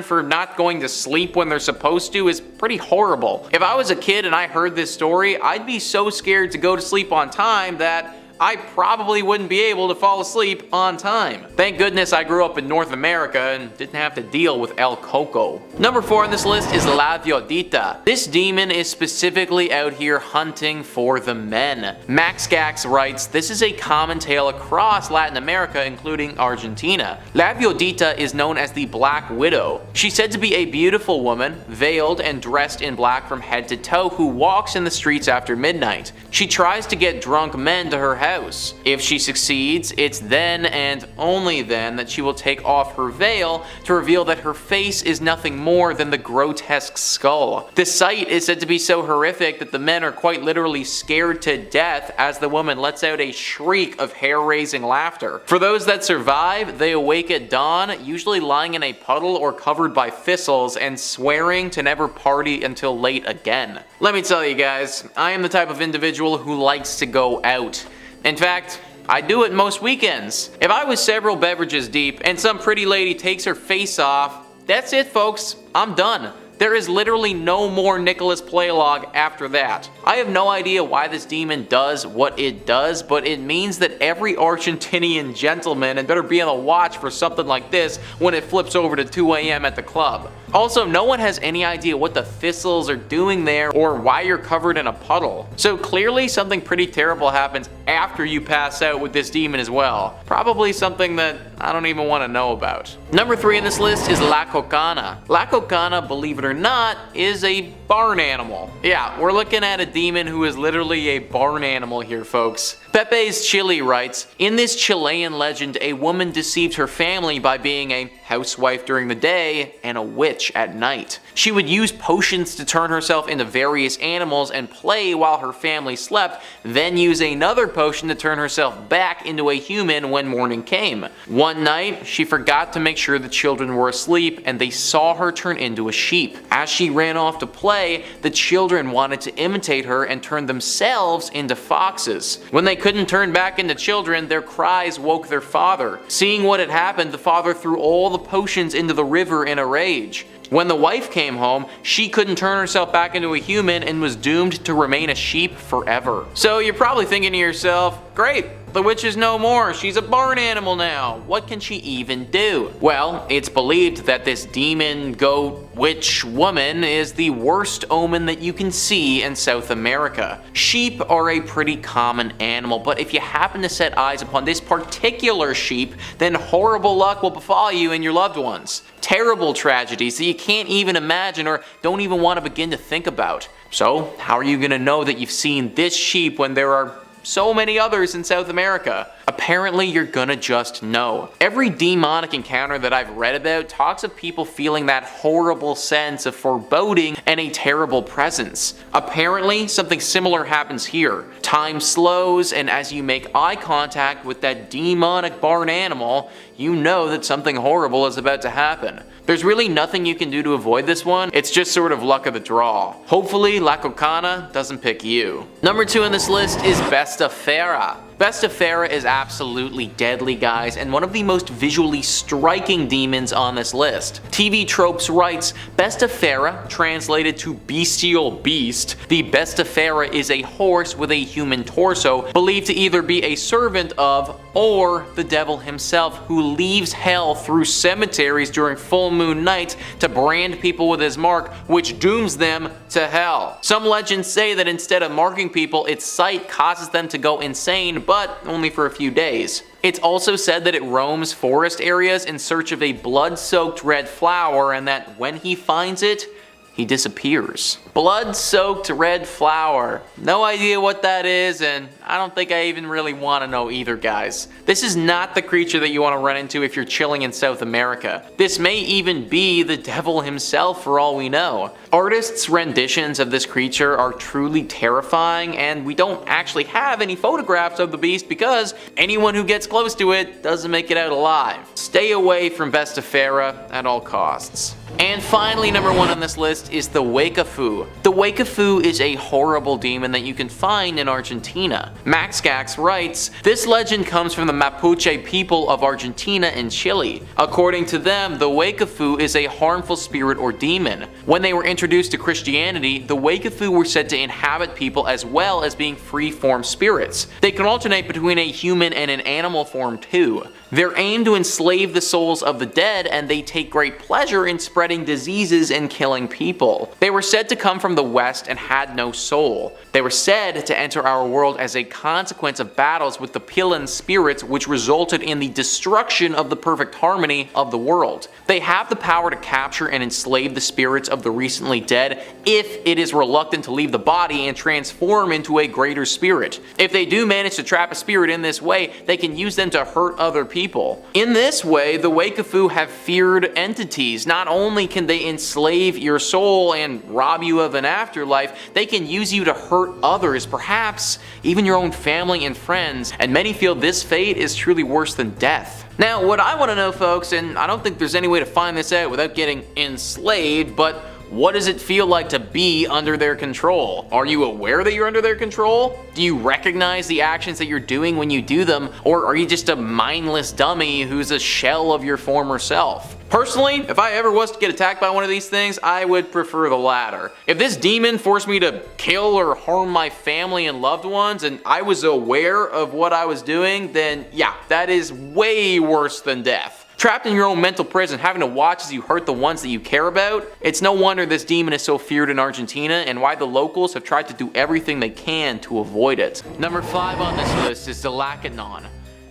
for not going to sleep when they're supposed to is pretty horrible. If I was a kid and I heard this story, I'd be so scared to go to sleep on time that I probably wouldn't be able to fall asleep on time. Thank goodness I grew up in North America and didn't have to deal with El Coco. Number 4 on this list is La Viudita. This demon is specifically out here hunting for the men. Max Gax writes, this is a common tale across Latin America, including Argentina. La Viudita is known as the Black Widow. She's said to be a beautiful woman, veiled and dressed in black from head to toe, who walks in the streets after midnight. She tries to get drunk men to her house house. If she succeeds, it's then and only then that she will take off her veil to reveal that her face is nothing more than the grotesque skull. The sight is said to be so horrific that the men are quite literally scared to death as the woman lets out a shriek of hair-raising laughter. For those that survive, they awake at dawn, usually lying in a puddle or covered by thistles and swearing to never party until late again. Let me tell you guys, I am the type of individual who likes to go out. In fact, I do it most weekends. If I was several beverages deep and some pretty lady takes her face off, that's it folks, I'm done. There is literally no more Nicholas Playlog after that. I have no idea why this demon does what it does, but it means that every Argentinian gentleman had better be on the watch for something like this when it flips over to 2 AM at the club. Also, no one has any idea what the thistles are doing there or why you're covered in a puddle. So clearly something pretty terrible happens after you pass out with this demon as well. Probably something that I don't even want to know about. Number 3 in this list is La Cocana. La Cocana, believe it or not, is a barn animal. Yeah, we're looking at a demon who is literally a barn animal here, folks. Pepe's Chile writes, in this Chilean legend, a woman deceived her family by being a housewife during the day and a witch at night. She would use potions to turn herself into various animals and play while her family slept, then use another potion to turn herself back into a human when morning came. One night, she forgot to make sure the children were asleep and they saw her turn into a sheep. As she ran off to play, the children wanted to imitate her and turn themselves into foxes. When they couldn't turn back into children, their cries woke their father. Seeing what had happened, the father threw all the potions into the river in a rage. When the wife came home, she couldn't turn herself back into a human and was doomed to remain a sheep forever. So you're probably thinking to yourself, great, the witch is no more, she's a barn animal now, what can she even do? Well, it's believed that this demon, goat, witch woman is the worst omen that you can see in South America. Sheep are a pretty common animal, but if you happen to set eyes upon this particular sheep, then horrible luck will befall you and your loved ones. Terrible tragedies that you can't even imagine or don't even want to begin to think about. So, how are you going to know that you've seen this sheep when there are so many others in South America? Apparently you're gonna just know. Every demonic encounter that I've read about talks of people feeling that horrible sense of foreboding and a terrible presence. Apparently something similar happens here. Time slows, and as you make eye contact with that demonic barn animal, you know that something horrible is about to happen. There's really nothing you can do to avoid this one, it's just sort of luck of the draw. Hopefully La Cocana doesn't pick you. Number 2 on this list is Bestafera. Bestafera is absolutely deadly, guys, and one of the most visually striking demons on this list. TV Tropes writes, Bestafera, translated to bestial beast, the Bestafera is a horse with a human torso, believed to either be a servant of or the devil himself, who leaves hell through cemeteries during full moon nights to brand people with his mark, which dooms them to hell. Some legends say that instead of marking people, its sight causes them to go insane, but only for a few days. It's also said that it roams forest areas in search of a blood-soaked red flower, and that when he finds it, he disappears. Blood-soaked red flower. No idea what that is, and I don't think I even really want to know either, guys. This is not the creature that you want to run into if you're chilling in South America. This may even be the devil himself for all we know. Artists' renditions of this creature are truly terrifying, and we don't actually have any photographs of the beast because anyone who gets close to it doesn't make it out alive. Stay away from Bestafera at all costs. And finally, number 1 on this list is the Wakafu. The Wakafu is a horrible demon that you can find in Argentina. Maxgax writes, this legend comes from the Mapuche people of Argentina and Chile. According to them, the Wakafu is a harmful spirit or demon. When they were introduced to Christianity, the Wakafu were said to inhabit people as well as being free-form spirits. They can alternate between a human and an animal form too. Their aim to enslave the souls of the dead, and they take great pleasure in spreading spreading diseases and killing people. They were said to come from the west and had no soul. They were said to enter our world as a consequence of battles with the Pillan spirits, which resulted in the destruction of the perfect harmony of the world. They have the power to capture and enslave the spirits of the recently dead if it is reluctant to leave the body and transform into a greater spirit. If they do manage to trap a spirit in this way, they can use them to hurt other people. In this way, the Waikafu have feared entities. Not only can they enslave your soul and rob you of an afterlife, they can use you to hurt others, perhaps even your own family and friends, and many feel this fate is truly worse than death. Now, what I want to know, folks, and I don't think there's any way to find this out without getting enslaved, but what does it feel like to be under their control? Are you aware that you're under their control? Do you recognize the actions that you're doing when you do them, or are you just a mindless dummy who's a shell of your former self? Personally, if I ever was to get attacked by one of these things, I would prefer the latter. If this demon forced me to kill or harm my family and loved ones, and I was aware of what I was doing, then yeah, that is way worse than death. Trapped in your own mental prison, having to watch as you hurt the ones that you care about, it's no wonder this demon is so feared in Argentina and why the locals have tried to do everything they can to avoid it. Number 5 on this list is the Lakanon.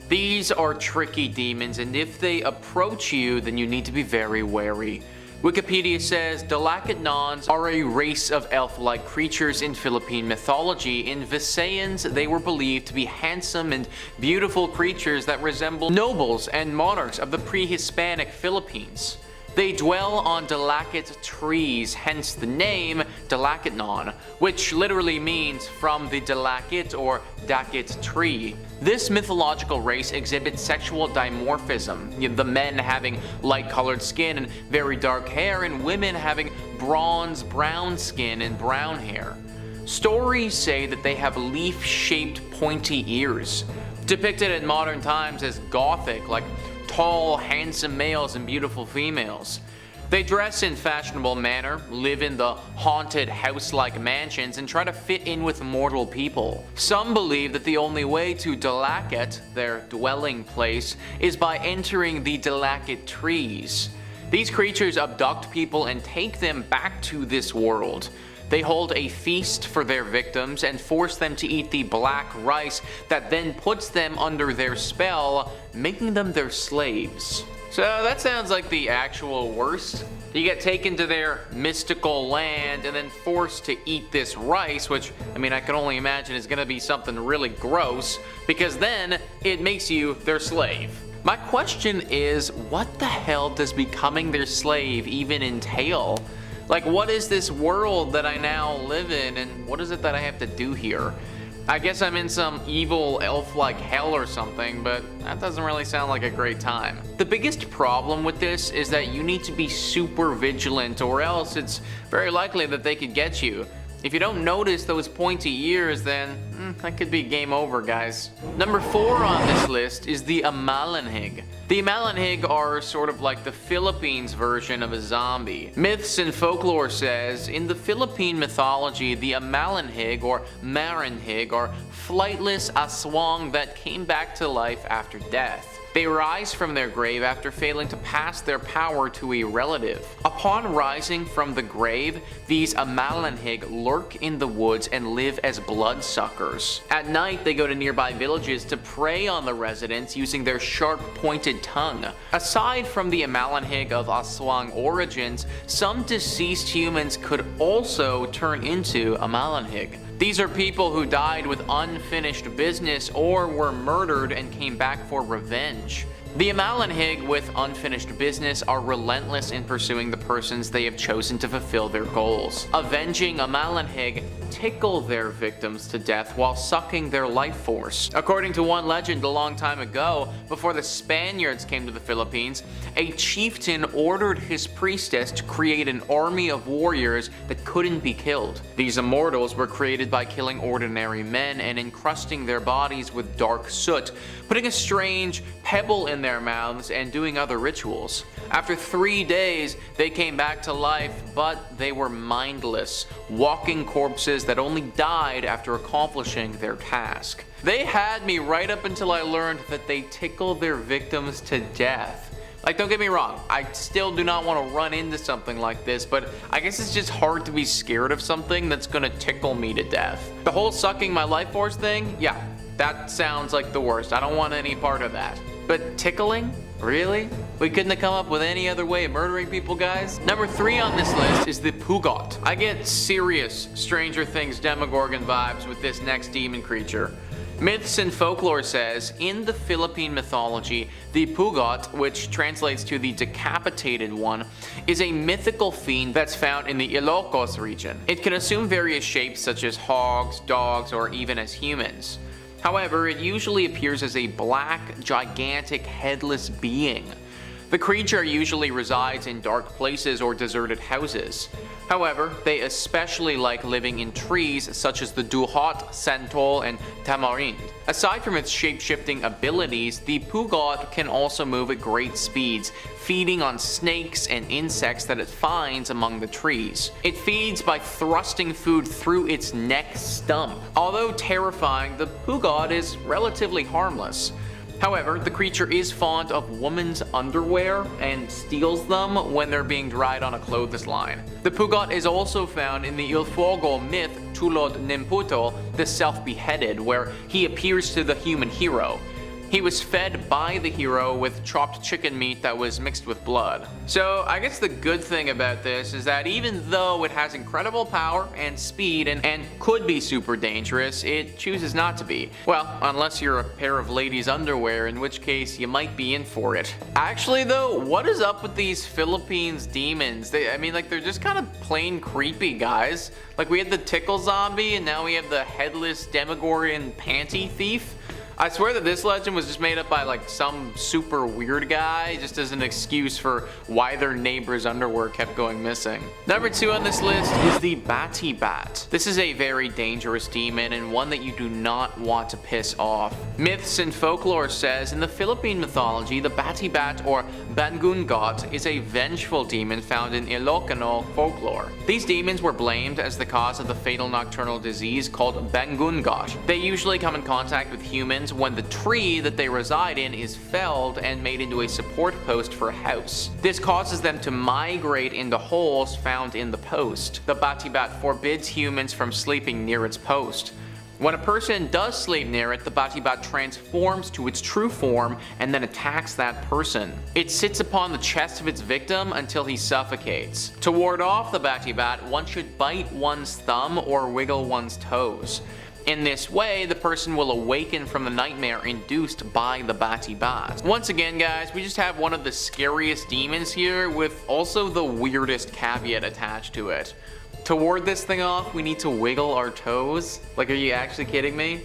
These are tricky demons, and if they approach you, then you need to be very wary. Wikipedia says Dalakanons are a race of elf-like creatures in Philippine mythology. In Visayans, they were believed to be handsome and beautiful creatures that resemble nobles and monarchs of the pre-Hispanic Philippines. They dwell on Dalakit trees, hence the name Dalakitnon, which literally means from the Dalakit or Dakit tree. This mythological race exhibits sexual dimorphism, the men having light-colored skin and very dark hair, and women having bronze-brown skin and brown hair. Stories say that they have leaf-shaped pointy ears, depicted in modern times as gothic, like tall, handsome males and beautiful females. They dress in fashionable manner, live in the haunted house-like mansions, and try to fit in with mortal people. Some believe that the only way to Dalakit, their dwelling place, is by entering the Dalakit trees. These creatures abduct people and take them back to this world. They hold a feast for their victims and force them to eat the black rice that then puts them under their spell, making them their slaves. So that sounds like the actual worst. You get taken to their mystical land and then forced to eat this rice, which, I mean, I can only imagine is going to be something really gross, because then it makes you their slave. My question is, what the hell does becoming their slave even entail? Like, what is this world that I now live in, and what is it that I have to do here? I guess I'm in some evil elf-like hell or something, but that doesn't really sound like a great time. The biggest problem with this is that you need to be super vigilant, or else it's very likely that they could get you. If you don't notice those pointy ears, then that could be game over, guys. Number 4 on this list is the Amalanhig. The Amalanhig are sort of like the Philippines version of a zombie. Myths and folklore says, in the Philippine mythology, the Amalanhig or Maranhig are flightless aswang that came back to life after death. They rise from their grave after failing to pass their power to a relative. Upon rising from the grave, these Amalanhig lurk in the woods and live as bloodsuckers. At night, they go to nearby villages to prey on the residents using their sharp, pointed tongue. Aside from the Amalanhig of Aswang origins, some deceased humans could also turn into Amalanhig. These are people who died with unfinished business or were murdered and came back for revenge. The Amalanhig with unfinished business are relentless in pursuing the persons they have chosen to fulfill their goals. Avenging Amalanhig tickle their victims to death while sucking their life force. According to one legend a long time ago, before the Spaniards came to the Philippines, a chieftain ordered his priestess to create an army of warriors that couldn't be killed. These immortals were created by killing ordinary men and encrusting their bodies with dark soot, putting a strange pebble in their mouths and doing other rituals. After 3 days, they came back to life, but they were mindless, walking corpses that only died after accomplishing their task. They had me right up until I learned that they tickle their victims to death. Like, don't get me wrong, I still do not want to run into something like this, but I guess it's just hard to be scared of something that's gonna tickle me to death. The whole sucking my life force thing, yeah, that sounds like the worst. I don't want any part of that. But tickling? Really? We couldn't have come up with any other way of murdering people, guys? Number 3 on this list is the Pugot. I get serious Stranger Things Demogorgon vibes with this next demon creature. Myths and folklore says, in the Philippine mythology, the Pugot, which translates to the decapitated one, is a mythical fiend that's found in the Ilocos region. It can assume various shapes such as hogs, dogs, or even as humans. However, it usually appears as a black, gigantic, headless being. The creature usually resides in dark places or deserted houses. However, they especially like living in trees such as the duhot, santol, and tamarind. Aside from its shape-shifting abilities, the Pugot can also move at great speeds, feeding on snakes and insects that it finds among the trees. It feeds by thrusting food through its neck stump. Although terrifying, the Pugot is relatively harmless. However, the creature is fond of women's underwear and steals them when they're being dried on a clothesline. The Pugot is also found in the Il Fuego myth Tulod Nimputo, the self-beheaded, where he appears to the human hero. He was fed by the hero with chopped chicken meat that was mixed with blood. So I guess the good thing about this is that even though it has incredible power and speed and could be super dangerous, it chooses not to be. Well, unless you're a pair of ladies' underwear, in which case you might be in for it. Actually though, what is up with these Philippines demons? I mean, like, they're just kind of plain creepy, guys. Like, we had the tickle zombie and now we have the headless Demogorgon panty thief. I swear that this legend was just made up by like some super weird guy just as an excuse for why their neighbor's underwear kept going missing. Number 2 on this list is the Bati-Bat. This is a very dangerous demon and one that you do not want to piss off. Myths and folklore says in the Philippine mythology, the Bati-Bat or Bangungot is a vengeful demon found in Ilocano folklore. These demons were blamed as the cause of the fatal nocturnal disease called Bangungot. They usually come in contact with humans when the tree that they reside in is felled and made into a support post for a house. This causes them to migrate into holes found in the post. The Bati-Bat forbids humans from sleeping near its post. When a person does sleep near it, the Bati-Bat transforms to its true form and then attacks that person. It sits upon the chest of its victim until he suffocates. To ward off the Bati-Bat, one should bite one's thumb or wiggle one's toes. In this way, the person will awaken from the nightmare induced by the Bati-Bat. Once again, guys, we just have one of the scariest demons here with also the weirdest caveat attached to it. To ward this thing off, we need to wiggle our toes? Like, are you actually kidding me?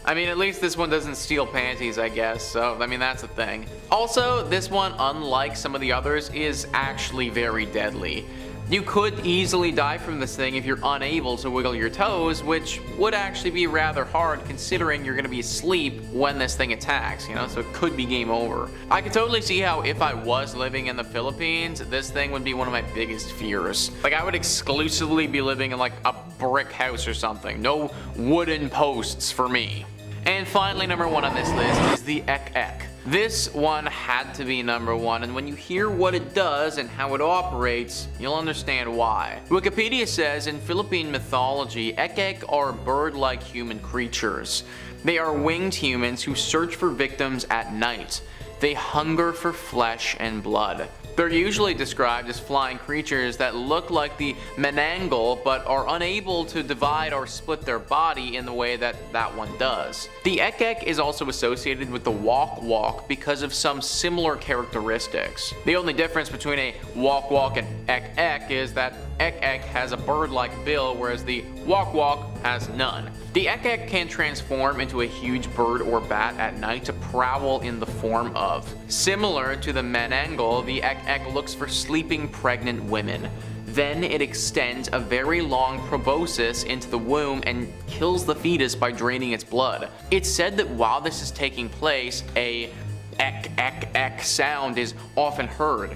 I mean, at least this one doesn't steal panties, I guess, so, I mean, that's a thing. Also, this one, unlike some of the others, is actually very deadly. You could easily die from this thing if you're unable to wiggle your toes, which would actually be rather hard considering you're going to be asleep when this thing attacks, you know, so it could be game over. I could totally see how if I was living in the Philippines, this thing would be one of my biggest fears. Like, I would exclusively be living in like a brick house or something. No wooden posts for me. And finally, number 1 on this list is the Ek-Ek. This one had to be number 1, and when you hear what it does and how it operates, you'll understand why. Wikipedia says in Philippine mythology, Ek-Ek are bird-like human creatures. They are winged humans who search for victims at night. They hunger for flesh and blood. They're usually described as flying creatures that look like the Manananggal but are unable to divide or split their body in the way that that one does. The Ek-Ek is also associated with the Wok-Wok because of some similar characteristics. The only difference between a Wok-Wok and Ek-Ek is that Ek-Ek has a bird-like bill whereas the Wok-Wok has none. The Ek-Ek can transform into a huge bird or bat at night to prowl in the form of. Similar to the Manananggal, the Ek-Ek looks for sleeping pregnant women. Then it extends a very long proboscis into the womb and kills the fetus by draining its blood. It's said that while this is taking place, a Ek-Ek-Ek sound is often heard.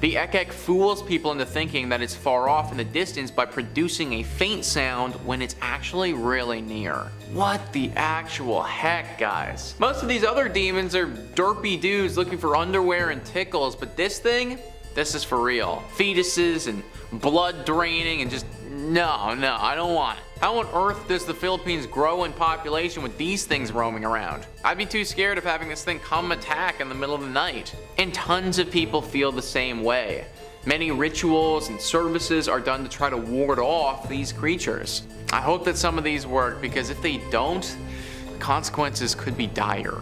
The Ekek fools people into thinking that it's far off in the distance by producing a faint sound when it's actually really near. What the actual heck, guys? Most of these other demons are derpy dudes looking for underwear and tickles, but this thing? This is for real. Fetuses and blood draining and just, no, I don't want it. How on earth does the Philippines grow in population with these things roaming around? I'd be too scared of having this thing come attack in the middle of the night. And tons of people feel the same way. Many rituals and services are done to try to ward off these creatures. I hope that some of these work, because if they don't, the consequences could be dire.